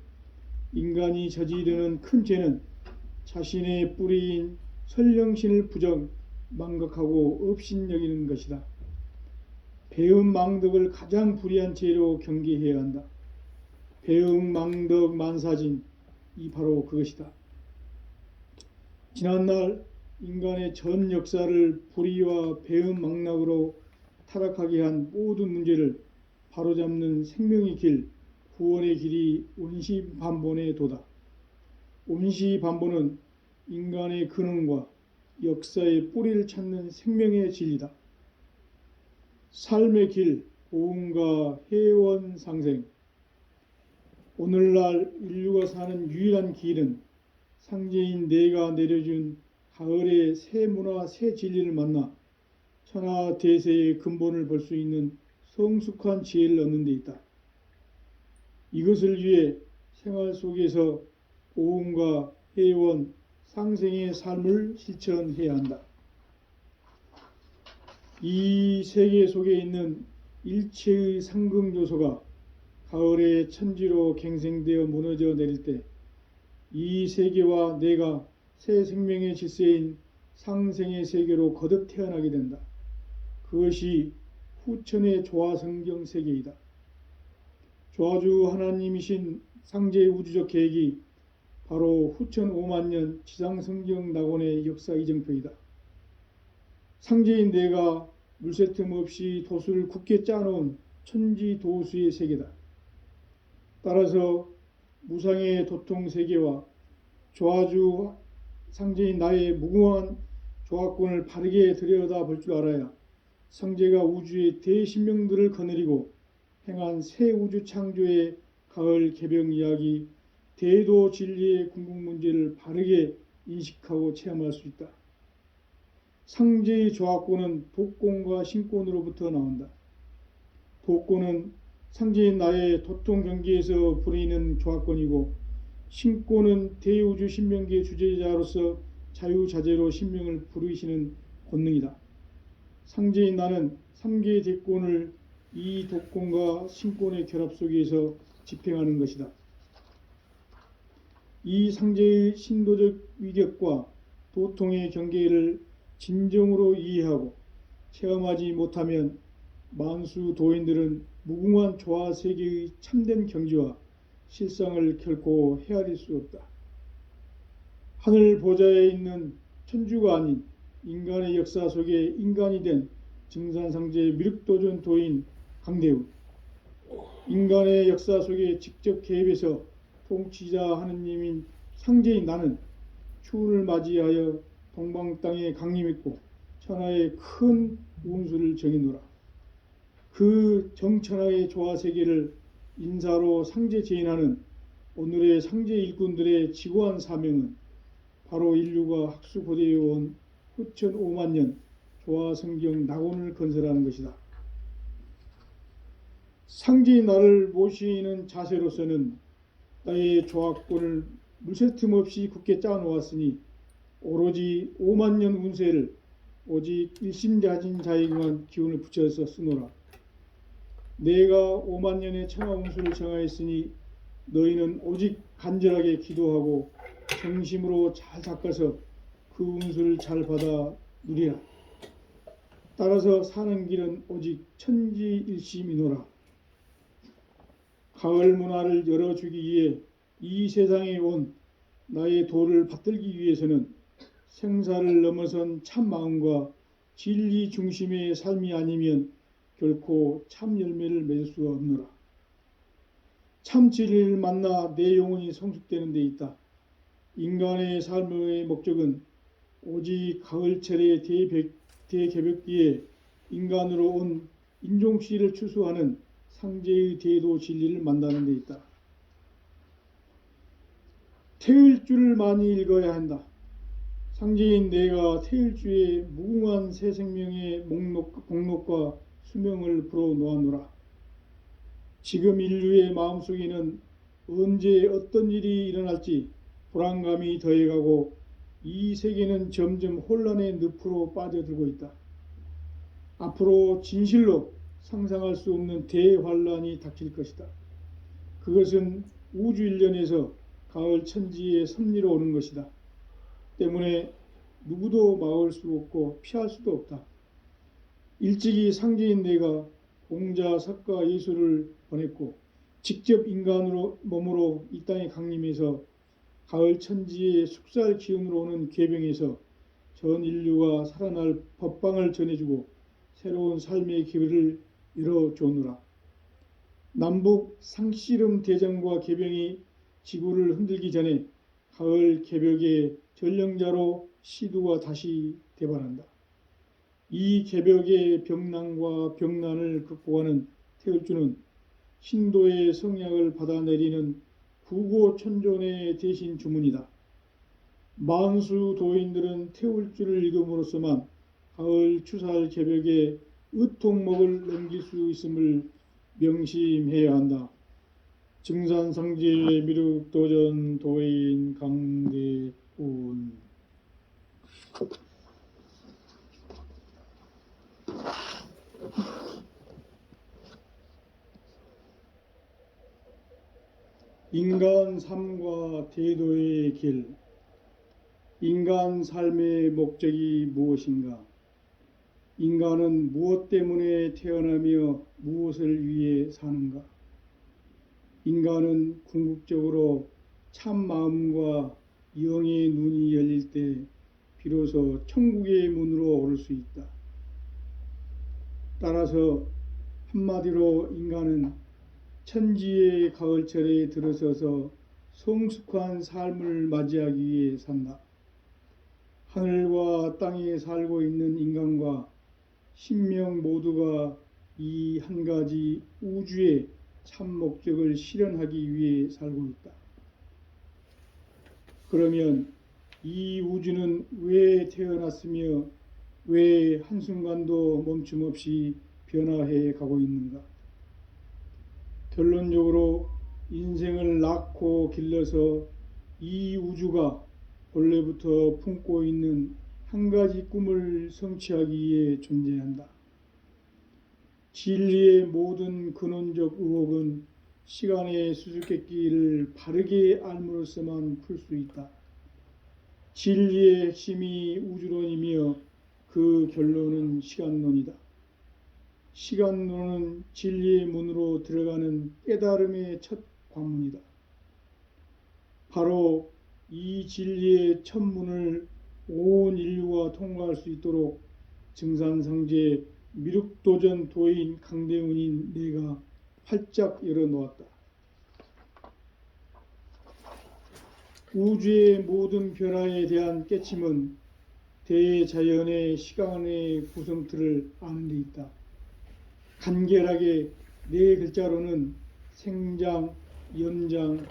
인간이 저지르는 큰 죄는 자신의 뿌리인 설령신을 부정, 망각하고 업신여기는 것이다. 배음 망덕을 가장 불의한 죄로 경계해야 한다. 배음 망덕 만사진, 이 바로 그것이다. 지난날 인간의 전 역사를 불의와 배음 망락으로 타락하게 한 모든 문제를 바로잡는 생명의 길, 구원의 길이 온시반본의 도다. 온시반본은 인간의 근원과 역사의 뿌리를 찾는 생명의 진리다. 삶의 길, 고음과 해원 상생. 오늘날 인류가 사는 유일한 길은 상제인 내가 내려준 가을의 새 문화, 새 진리를 만나 천하 대세의 근본을 볼 수 있는 성숙한 지혜를 얻는 데 있다. 이것을 위해 생활 속에서 고음과 해원, 상생의 삶을 실천해야 한다. 이 세계 속에 있는 일체의 상급 요소가 가을의 천지로 갱생되어 무너져 내릴 때 이 세계와 내가 새 생명의 질서인 상생의 세계로 거듭 태어나게 된다. 그것이 후천의 조화성경 세계이다. 조화주 하나님이신 상제의 우주적 계획이 바로 후천 5만 년 지상성경 낙원의 역사 이정표이다. 상제인 내가 물새 틈 없이 도수를 굳게 짜놓은 천지도수의 세계다. 따라서 무상의 도통 세계와 조화주 상제인 나의 무궁한 조화권을 바르게 들여다볼 줄 알아야 상제가 우주의 대신명들을 거느리고 행한 새 우주 창조의 가을 개병 이야기, 대도 진리의 궁극 문제를 바르게 인식하고 체험할 수 있다. 상제의 조화권은 도권과 신권으로부터 나온다. 도권은 상제인 나의 도통 경계에서 부리는 조화권이고, 신권은 대우주 신명기의 주제자로서 자유자재로 신명을 부르시는 권능이다. 상제인 나는 3개의 대권을 이 도권과 신권의 결합 속에서 집행하는 것이다. 이 상제의 신도적 위격과 도통의 경계를 진정으로 이해하고 체험하지 못하면 만수 도인들은 무궁한 조화 세계의 참된 경지와 실상을 결코 헤아릴 수 없다. 하늘 보좌에 있는 천주가 아닌 인간의 역사 속에 인간이 된 증산상제 미륵도전 도인 강대우, 인간의 역사 속에 직접 개입해서 통치자 하느님인 상제인 나는 추운을 맞이하여 동방 땅에 강림했고 천하의 큰 운수를 정해노라. 그 정천하의 조화세계를 인사로 상제 제인하는 오늘의 상제 일꾼들의 지고한 사명은 바로 인류가 학수고대에 온 후천 5만 년 조화성경 낙원을 건설하는 것이다. 상제인 나를 모시는 자세로서는 나의 조화권을 물새 틈 없이 굳게 짜놓았으니 오로지 5만 년 운세를 오직 일심자진 자에게만 기운을 붙여서 쓰노라. 내가 5만 년의 천하 운수를 정하였으니 너희는 오직 간절하게 기도하고 정심으로 잘 닦아서 그 운수를 잘 받아 누리라. 따라서 사는 길은 오직 천지일심이노라. 가을 문화를 열어주기 위해 이 세상에 온 나의 도를 받들기 위해서는 생사를 넘어선 참 마음과 진리 중심의 삶이 아니면 결코 참 열매를 맺을 수가 없노라. 참 진리를 만나 내 영혼이 성숙되는 데 있다. 인간의 삶의 목적은 오직 가을철의 대개벽기에 인간으로 온 인종씨를 추수하는 상제의 대도 진리를 만나는 데 있다. 태일주를 많이 읽어야 한다. 상제인 내가 태일주의 무궁한 새 생명의 목록과 수명을 풀어놓았노라. 지금 인류의 마음속에는 언제 어떤 일이 일어날지 불안감이 더해가고 이 세계는 점점 혼란의 늪으로 빠져들고 있다. 앞으로 진실로 상상할 수 없는 대환란이 닥칠 것이다. 그것은 우주 일련에서 가을 천지의 섭리로 오는 것이다. 때문에 누구도 막을 수 없고 피할 수도 없다. 일찍이 상제인 내가 공자, 석가, 예수를 보냈고 직접 인간으로 몸으로 이 땅에 강림해서 가을 천지의 숙살 기운으로 오는 계병에서 전 인류가 살아날 법방을 전해주고 새로운 삶의 기회를 열어주노라. 남북 상씨름 대전과 계병이 지구를 흔들기 전에 가을 개벽의 전령자로 시두가 다시 대발한다. 이 개벽의 병난과 병난을 극복하는 태을주는 신도의 성약을 받아내리는 구고천존의 대신 주문이다. 만수 도인들은 태울주를 읽음으로써만 가을 추살 개벽의 의통목을 넘길 수 있음을 명심해야 한다. 증산상제 미륵도전 도인 강대훈. 인간 삶과 대도의 길. 인간 삶의 목적이 무엇인가? 인간은 무엇 때문에 태어나며 무엇을 위해 사는가? 인간은 궁극적으로 참 마음과 영의 눈이 열릴 때 비로소 천국의 문으로 오를 수 있다. 따라서 한마디로 인간은 천지의 가을철에 들어서서 성숙한 삶을 맞이하기 위해 산다. 하늘과 땅에 살고 있는 인간과 신명 모두가 이 한 가지 우주의 참 목적을 실현하기 위해 살고 있다. 그러면 이 우주는 왜 태어났으며 왜 한순간도 멈춤 없이 변화해 가고 있는가? 결론적으로 인생을 낳고 길러서 이 우주가 본래부터 품고 있는 한 가지 꿈을 성취하기 위해 존재한다. 진리의 모든 근원적 의혹은 시간의 수수께끼를 바르게 알므로써만 풀 수 있다. 진리의 핵심이 우주론이며 그 결론은 시간론이다. 시간론은 진리의 문으로 들어가는 깨달음의 첫 관문이다. 바로 이 진리의 첫 문을 온 인류가 통과할 수 있도록 증산상제 미륵도전 도인 강대훈인 내가 활짝 열어놓았다. 우주의 모든 변화에 대한 깨침은 대자연의 시간의 구성틀을 아는 데 있다. 간결하게 네 글자로는 생장, 연장,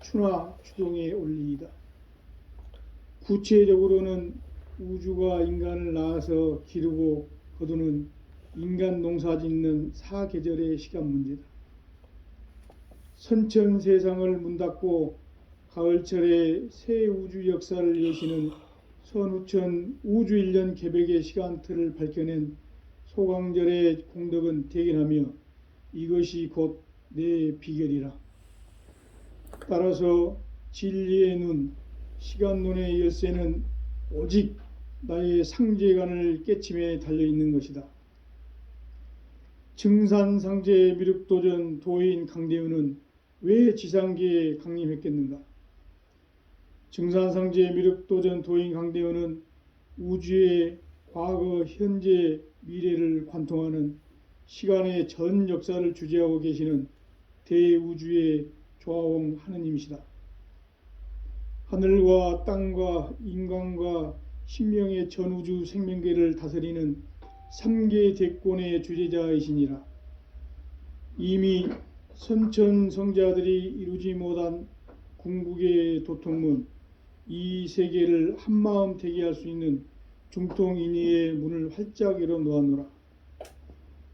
추나 추동의 원리이다. 구체적으로는 우주가 인간을 낳아서 기르고 거두는 인간 농사 짓는 사계절의 시간 문제다. 선천 세상을 문닫고 가을철에 새 우주 역사를 여시는 선우천 우주일년 개백의 시간틀을 밝혀낸 소강절의 공덕은 대견하며 이것이 곧 내 비결이라. 따라서 진리의 눈, 시간론의 열쇠는 오직 나의 상제관을 깨침에 달려있는 것이다. 증산상제 미륵도전 도인 강대훈은 왜 지상계에 강림했겠는가? 증산상제 미륵도전 도인 강대훈은 우주의 과거, 현재, 미래를 관통하는 시간의 전 역사를 주재하고 계시는 대우주의 조화홍 하느님이시다. 하늘과 땅과 인간과 신명의 전우주 생명계를 다스리는 3계 대권의 주재자이시니라. 이미 선천성자들이 이루지 못한 궁극의 도통문, 이 세계를 한마음 되게 할 수 있는 중통인의의 문을 활짝 열어놓았노라.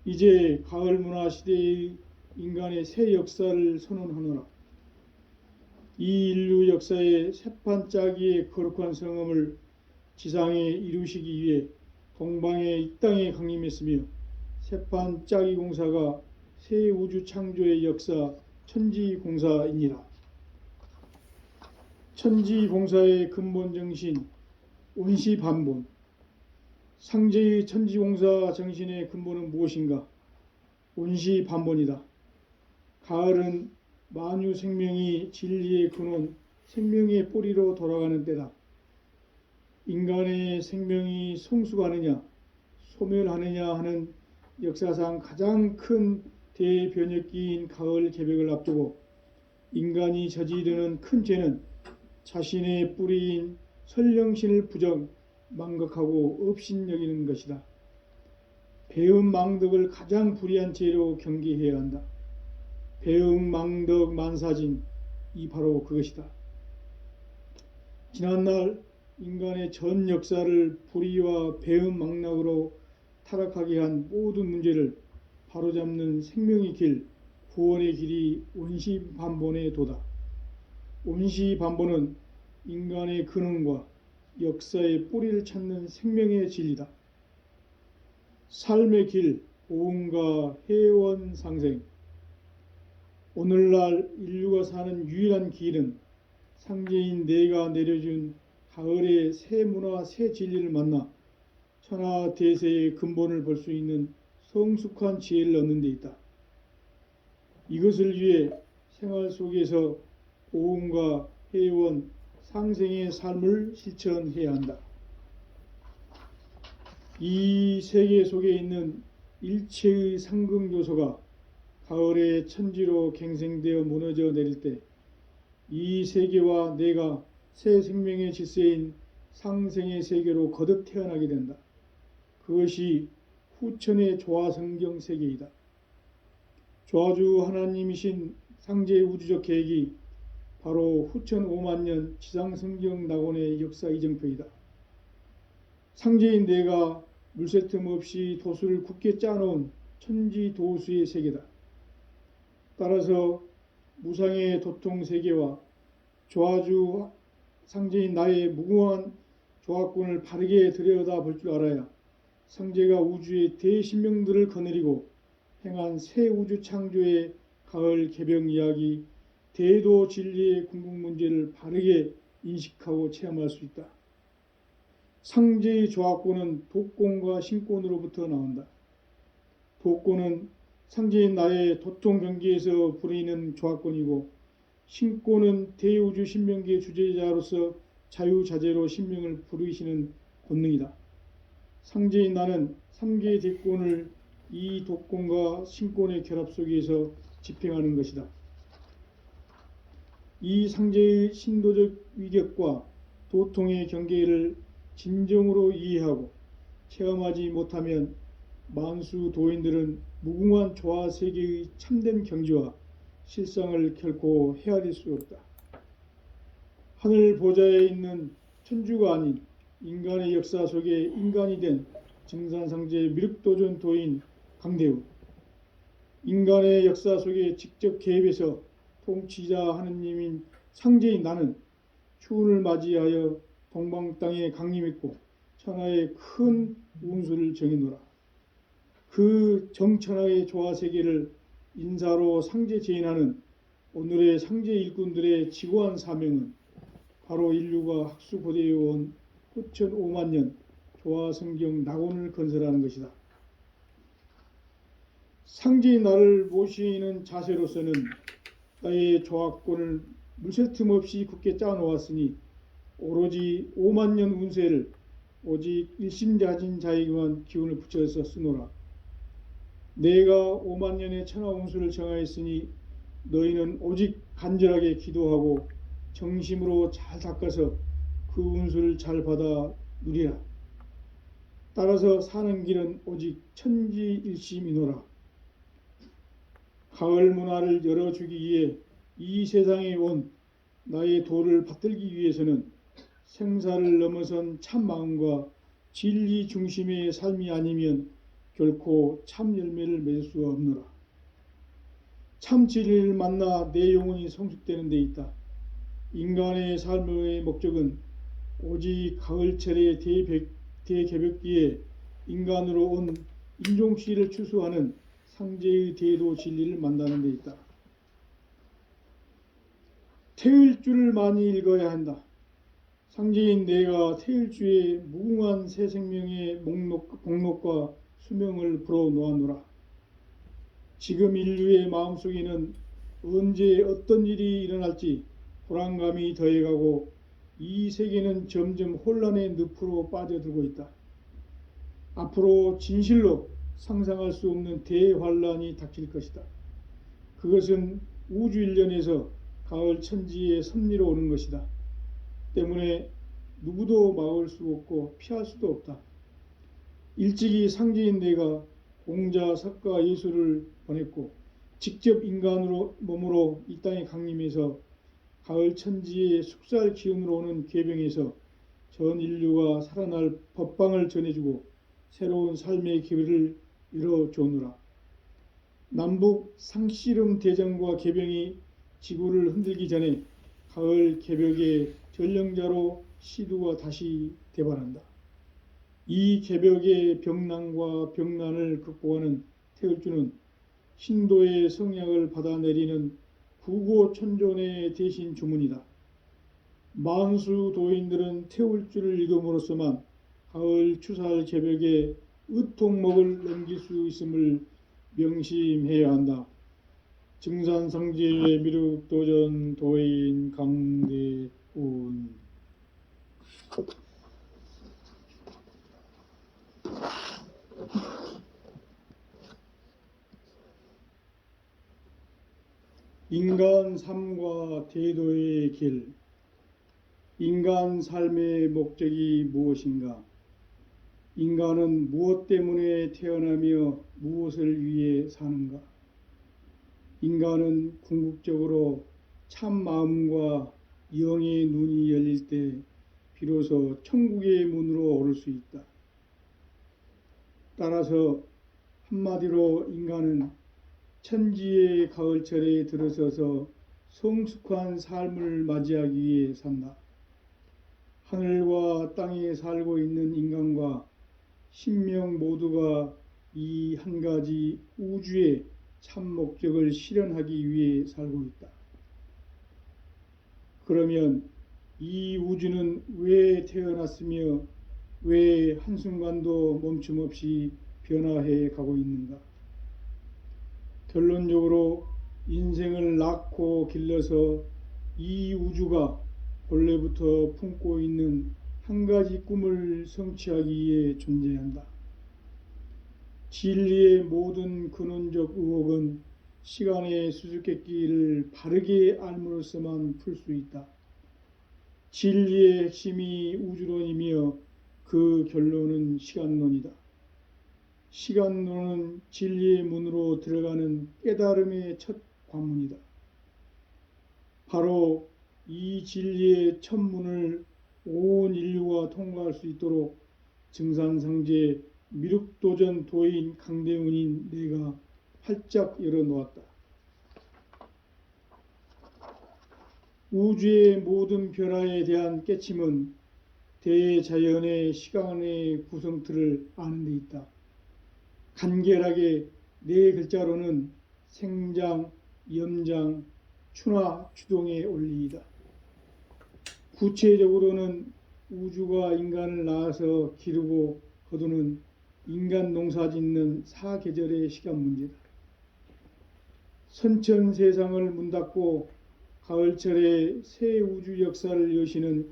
이제 가을 문화 시대의 인간의 새 역사를 선언하노라. 이 인류 역사의 새판 짜기의 거룩한 성음을 지상에 이루시기 위해 동방의 이 땅에 강림했으며 새판 짜기 공사가 새 우주 창조의 역사 천지공사이니라. 천지공사의 근본 정신 온시반본. 상제의 천지공사 정신의 근본은 무엇인가? 온시반본이다. 가을은 만유 생명이 진리의 근원, 생명의 뿌리로 돌아가는 때다. 인간의 생명이 성숙하느냐, 소멸하느냐 하는 역사상 가장 큰 대변혁기인 가을 개백을 앞두고 인간이 저지르는 큰 죄는 자신의 뿌리인 선령신을 부정, 망각하고 업신여기는 것이다. 배은망덕을 가장 불의한 죄로 경계해야 한다. 배은망덕 만사진, 이 바로 그것이다. 지난날 인간의 전 역사를 불의와 배은망락으로 타락하게 한 모든 문제를 바로잡는 생명의 길, 구원의 길이 온시반본의 도다. 온시반본은 인간의 근원과 역사의 뿌리를 찾는 생명의 진리다. 삶의 길, 보응과 회원 상생. 오늘날 인류가 사는 유일한 길은 상제인 내가 내려준 가을의 새 문화, 새 진리를 만나 천하 대세의 근본을 볼 수 있는 성숙한 지혜를 얻는 데 있다. 이것을 위해 생활 속에서 고음과 해원, 상생의 삶을 실천해야 한다. 이 세계 속에 있는 일체의 상극 요소가 가을의 천지로 갱생되어 무너져 내릴 때 이 세계와 내가 새 생명의 질서인 상생의 세계로 거듭 태어나게 된다. 그것이 후천의 조화성경 세계이다. 조화주 하나님이신 상제의 우주적 계획이 바로 후천 5만년 지상성경 낙원의 역사 이정표이다. 상제인 내가 물새 틈 없이 도수를 굳게 짜놓은 천지도수의 세계다. 따라서 무상의 도통세계와 조화주 상제인 나의 무궁한 조화권을 바르게 들여다볼 줄 알아야 상제가 우주의 대신명들을 거느리고 행한 새 우주 창조의 가을 개병 이야기, 대도 진리의 궁극 문제를 바르게 인식하고 체험할 수 있다. 상제의 조화권은 도권과 신권으로부터 나온다. 도권은 상제인 나의 도통 경계에서 부리는 조화권이고, 신권은 대우주 신명기의 주제자로서 자유자재로 신명을 부르시는 권능이다. 상제인 나는 3개의 대권을 이 도권과 신권의 결합 속에서 집행하는 것이다. 이 상제의 신도적 위격과 도통의 경계를 진정으로 이해하고 체험하지 못하면 만수 도인들은 무궁한 조화 세계의 참된 경지와 실상을 결코 헤아릴 수 없다. 하늘 보좌에 있는 천주가 아닌 인간의 역사 속에 인간이 된 증산상제 미륵도전 도인 강대우, 인간의 역사 속에 직접 개입해서 통치자 하느님인 상제인 나는 추운을 맞이하여 동방 땅에 강림했고 천하의 큰 운수를 정해노라. 그 정천하의 조화세계를 인사로 상제 제인하는 오늘의 상제 일꾼들의 지고한 사명은 바로 인류가 학수고대해온 후천 5만년 조화성경 낙원을 건설하는 것이다. 상제인 나를 모시는 자세로서는 나의 조화권을 물새 틈 없이 굳게 짜놓았으니 오로지 5만년 운세를 오직 일심자진 자에게만 기운을 붙여서 쓰노라. 내가 5만년의 천하 운수를 정하였으니 너희는 오직 간절하게 기도하고 정심으로 잘 닦아서 그 운수를 잘 받아 누리라. 따라서 사는 길은 오직 천지일심이노라. 가을 문화를 열어주기 위해 이 세상에 온 나의 도를 받들기 위해서는 생사를 넘어선 참 마음과 진리 중심의 삶이 아니면 결코 참 열매를 맺을 수가 없노라. 참 진리를 만나 내 영혼이 성숙되는 데 있다. 인간의 삶의 목적은 오직 가을철의 대개벽기에 인간으로 온 인종씨를 추수하는 상제의 대도 진리를 만나는 데 있다. 태일주를 많이 읽어야 한다. 상제인 내가 태일주의 무궁한 새 생명의 목록과 수명을 불어놓아노라. 지금 인류의 마음속에는 언제 어떤 일이 일어날지 불안감이 더해가고 이 세계는 점점 혼란의 늪으로 빠져들고 있다. 앞으로 진실로 상상할 수 없는 대환란이 닥칠 것이다. 그것은 우주 일련에서 가을 천지의 섭리로 오는 것이다. 때문에 누구도 막을 수 없고 피할 수도 없다. 일찍이 상제인 내가 공자, 석가, 예수를 보냈고 직접 인간으로 몸으로 이 땅에 강림해서 가을 천지의 숙살 기운으로 오는 계병에서 전 인류가 살아날 법방을 전해주고 새로운 삶의 기회를 이뤄주노라. 남북 상씨름 대전과 계병이 지구를 흔들기 전에 가을 개벽의 전령자로 시두가 다시 대발한다. 이 개벽의 병난과 병난을 극복하는 태을주는 신도의 성약을 받아내리는 부고천존의 대신 주문이다. 만수 도인들은 태울주를 읽음으로써만 가을 추살 제벽에 으통목을 넘길 수 있음을 명심해야 한다. 증산상제의 미륵도전 도인 강대운. 인간 삶과 대도의 길. 인간 삶의 목적이 무엇인가? 인간은 무엇 때문에 태어나며 무엇을 위해 사는가? 인간은 궁극적으로 참 마음과 영의 눈이 열릴 때 비로소 천국의 문으로 오를 수 있다. 따라서 한마디로 인간은 천지의 가을철에 들어서서 성숙한 삶을 맞이하기 위해 산다. 하늘과 땅에 살고 있는 인간과 신명 모두가 이 한 가지 우주의 참 목적을 실현하기 위해 살고 있다. 그러면 이 우주는 왜 태어났으며 왜 한순간도 멈춤 없이 변화해 가고 있는가? 결론적으로 인생을 낳고 길러서 이 우주가 본래부터 품고 있는 한 가지 꿈을 성취하기 위해 존재한다. 진리의 모든 근원적 의혹은 시간의 수수께끼를 바르게 알므로써만 풀 수 있다. 진리의 핵심이 우주론이며 그 결론은 시간론이다. 시간론은 진리의 문으로 들어가는 깨달음의 첫 관문이다. 바로 이 진리의 첫 문을 온 인류가 통과할 수 있도록 증산상제 미륵도전 도인 강대운인 내가 활짝 열어놓았다. 우주의 모든 변화에 대한 깨침은 대자연의 시간의 구성틀을 아는 데 있다. 간결하게 네 글자로는 생장, 염장, 추나 추동의 원리이다. 구체적으로는 우주가 인간을 낳아서 기르고 거두는 인간 농사 짓는 사계절의 시간 문제다. 선천 세상을 문 닫고 가을철에 새 우주 역사를 여시는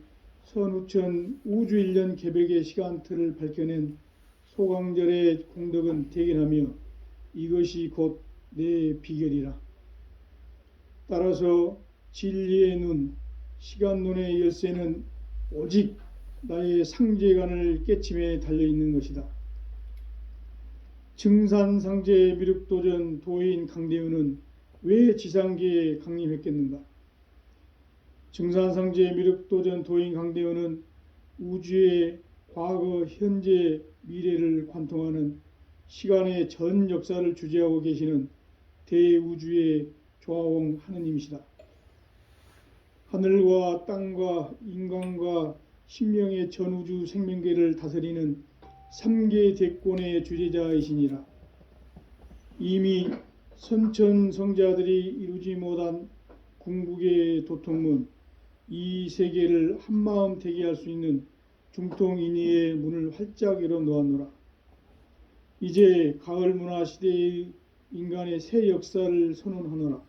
선우천 우주일년 개벽의 시간틀을 밝혀낸 소강절의 공덕은 대견하며 이것이 곧 내 비결이라. 따라서 진리의 눈, 시간론의 열쇠는 오직 나의 상제관을 깨침에 달려있는 것이다. 증산상제 미륵도전 도인 강대운은 왜 지상계에 강림했겠는가? 증산상제 미륵도전 도인 강대운은 우주의 과거, 현재, 미래를 관통하는 시간의 전 역사를 주재하고 계시는 대우주의 조화홍 하느님이시다. 하늘과 땅과 인간과 신명의 전우주 생명계를 다스리는 3계 대권의 주재자이시니라. 이미 선천성자들이 이루지 못한 궁극의 도통문, 이 세계를 한마음 되게 할 수 있는 중통인의의 문을 활짝 열어놓았노라. 이제 가을 문화 시대의 인간의 새 역사를 선언하노라.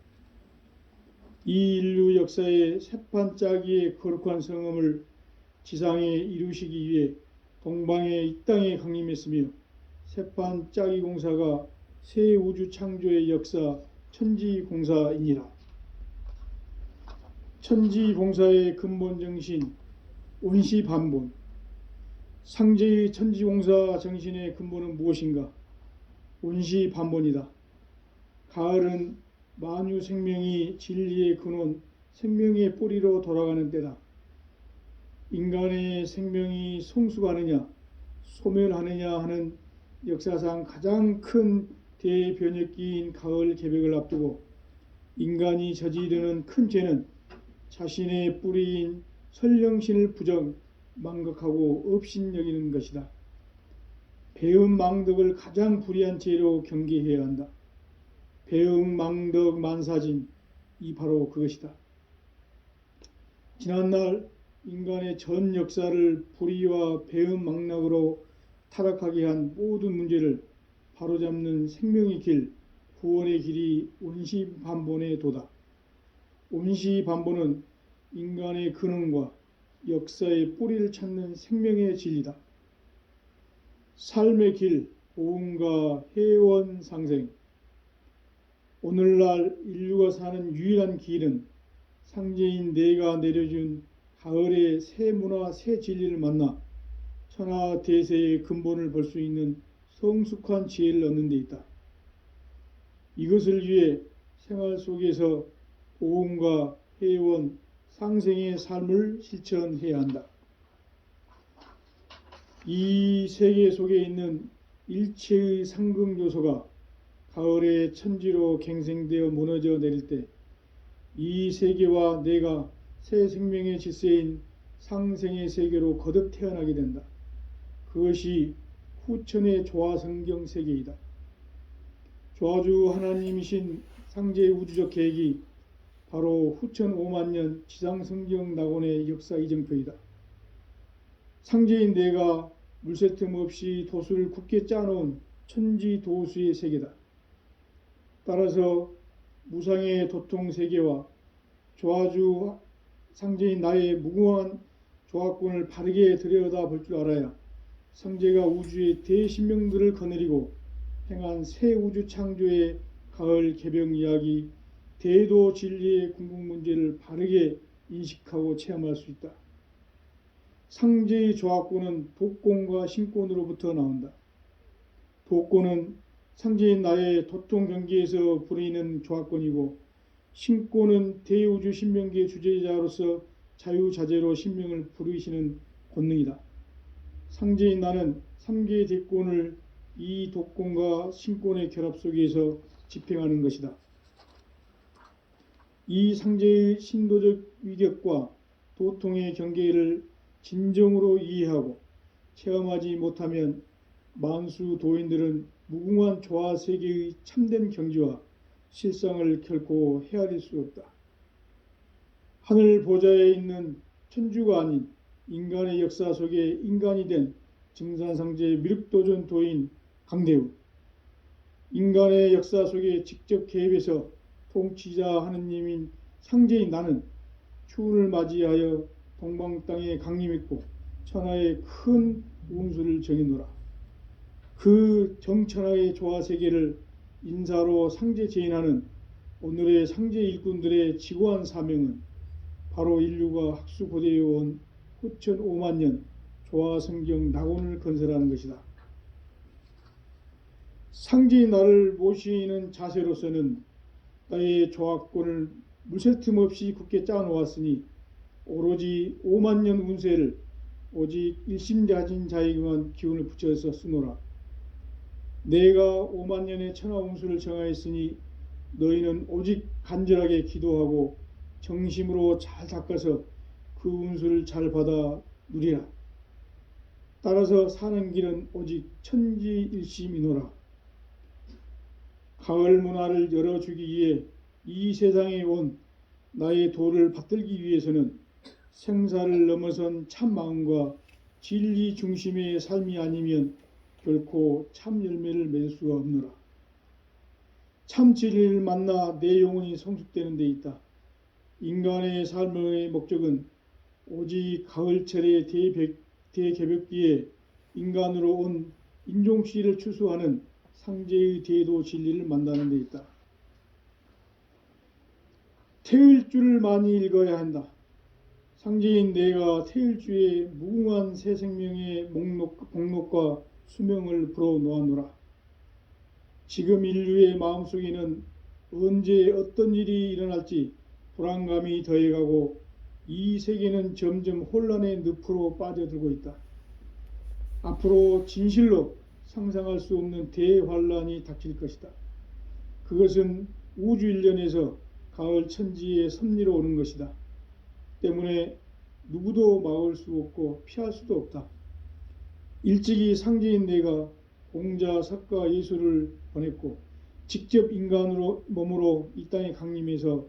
이 인류 역사의 새판 짜기의 거룩한 성음을 지상에 이루시기 위해 동방의 이 땅에 강림했으며 새판 짜기 공사가 새 우주 창조의 역사 천지공사이니라. 천지공사의 근본 정신 온시반본. 상제의 천지공사 정신의 근본은 무엇인가? 온시반본이다. 가을은 만유 생명이 진리의 근원, 생명의 뿌리로 돌아가는 때다. 인간의 생명이 성숙하느냐, 소멸하느냐 하는 역사상 가장 큰 대변혁기인 가을 개벽을 앞두고 인간이 저지르는 큰 죄는 자신의 뿌리인 설령신을 망각하고 업신여기는 것이다. 배은망덕을 가장 불의한 죄로 경계해야 한다. 배은망덕 만사진, 이 바로 그것이다. 지난날 인간의 전 역사를 불의와 배은망락으로 타락하게 한 모든 문제를 바로잡는 생명의 길, 구원의 길이 온시반본의 도다. 온시반본은 인간의 근원과 역사의 뿌리를 찾는 생명의 진리다. 삶의 길, 보응과 회원 상생. 오늘날 인류가 사는 유일한 길은 상제인 내가 내려준 가을의 새 문화, 새 진리를 만나 천하 대세의 근본을 볼 수 있는 성숙한 지혜를 얻는 데 있다. 이것을 위해 생활 속에서 보응과 회원, 상생의 삶을 실천해야 한다. 이 세계 속에 있는 일체의 상극 요소가 가을의 천지로 갱생되어 무너져 내릴 때 이 세계와 내가 새 생명의 질서인 상생의 세계로 거듭 태어나게 된다. 그것이 후천의 조화성경 세계이다. 조화주 하나님이신 상제의 우주적 계획이 바로 후천 5만 년 지상성경 낙원의 역사 이정표이다. 상제인 내가 물새 틈 없이 도수를 굳게 짜놓은 천지도수의 세계다. 따라서 무상의 도통 세계와 조화주 상제인 나의 무궁한 조화권을 바르게 들여다볼 줄 알아야 상제가 우주의 대신명들을 거느리고 행한 새 우주 창조의 가을 개병 이야기, 대도 진리의 궁극 문제를 바르게 인식하고 체험할 수 있다. 상제의 조화권은 도권과 신권으로부터 나온다. 도권은 상제인 나의 도통 경계에서 부리는 조화권이고, 신권은 대우주 신명기의 주제자로서 자유자재로 신명을 부르시는 권능이다. 상제인 나는 3개의 대권을 이 도권과 신권의 결합 속에서 집행하는 것이다. 이 상제의 신도적 위격과 도통의 경계를 진정으로 이해하고 체험하지 못하면 만수 도인들은 무궁한 조화 세계의 참된 경지와 실상을 결코 헤아릴 수 없다. 하늘 보좌에 있는 천주가 아닌 인간의 역사 속에 인간이 된 증산상제 미륵도전 도인 강대우, 인간의 역사 속에 직접 개입해서 통치자 하느님인 상제인 나는 추운을 맞이하여 동방 땅에 강림했고 천하의 큰 운수를 정해노라. 그 정천하의 조화 세계를 인사로 상제 제인하는 오늘의 상제 일꾼들의 지고한 사명은 바로 인류가 학수고대에 온 후천 5만 년 조화 성경 낙원을 건설하는 것이다. 상제의 나를 모시는 자세로서는 나의 조화권을 물새 틈 없이 굳게 짜놓았으니 오로지 5만 년 운세를 오직 일심가진 자에게만 기운을 붙여서 쓰노라. 내가 5만 년의 천하 운수를 정하였으니 너희는 오직 간절하게 기도하고 정심으로 잘 닦아서 그 운수를 잘 받아 누리라. 따라서 사는 길은 오직 천지일심이노라. 가을 문화를 열어주기 위해 이 세상에 온 나의 도를 받들기 위해서는 생사를 넘어선 참 마음과 진리 중심의 삶이 아니면 결코 참 열매를 맺을 수가 없노라. 참 진리를 만나 내 영혼이 성숙되는 데 있다. 인간의 삶의 목적은 오직 가을철의 대개벽기에 인간으로 온 인종씨를 추수하는 상제의 대도 진리를 만나는 데 있다. 태일주를 많이 읽어야 한다. 상제인 내가 태일주의 무궁한 새 생명의 목록과 수명을 불어놓아노라. 지금 인류의 마음속에는 언제 어떤 일이 일어날지 불안감이 더해가고 이 세계는 점점 혼란의 늪으로 빠져들고 있다. 앞으로 진실로 상상할 수 없는 대환란이 닥칠 것이다. 그것은 우주 일련에서 가을 천지의 섭리로 오는 것이다. 때문에 누구도 막을 수 없고 피할 수도 없다. 일찍이 상제인 내가 공자, 석가, 예수를 보냈고 직접 인간으로 몸으로 이 땅에 강림해서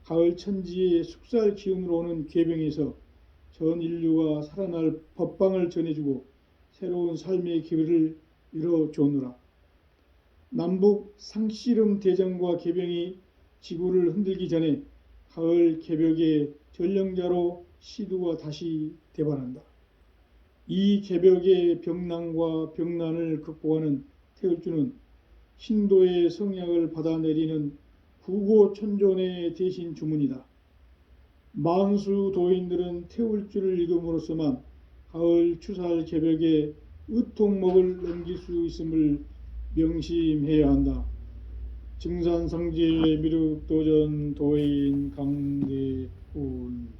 가을 천지의 숙살 기운으로 오는 괴병에서 전 인류가 살아날 법방을 전해주고 새로운 삶의 기회를 열어주오노라. 남북 상씨름 대전과 개병이 지구를 흔들기 전에 가을 개벽의 전령자로 시두가 다시 대반한다. 이 개벽의 병난과 병난을 극복하는 태울주는 신도의 성약을 받아내리는 구고천존의 대신 주문이다. 만수 도인들은 태울주를 읽음으로써만 가을 추살 개벽의 의통목을 넘길 수 있음을 명심해야 한다. 증산성지 미륵도전 도인 강대훈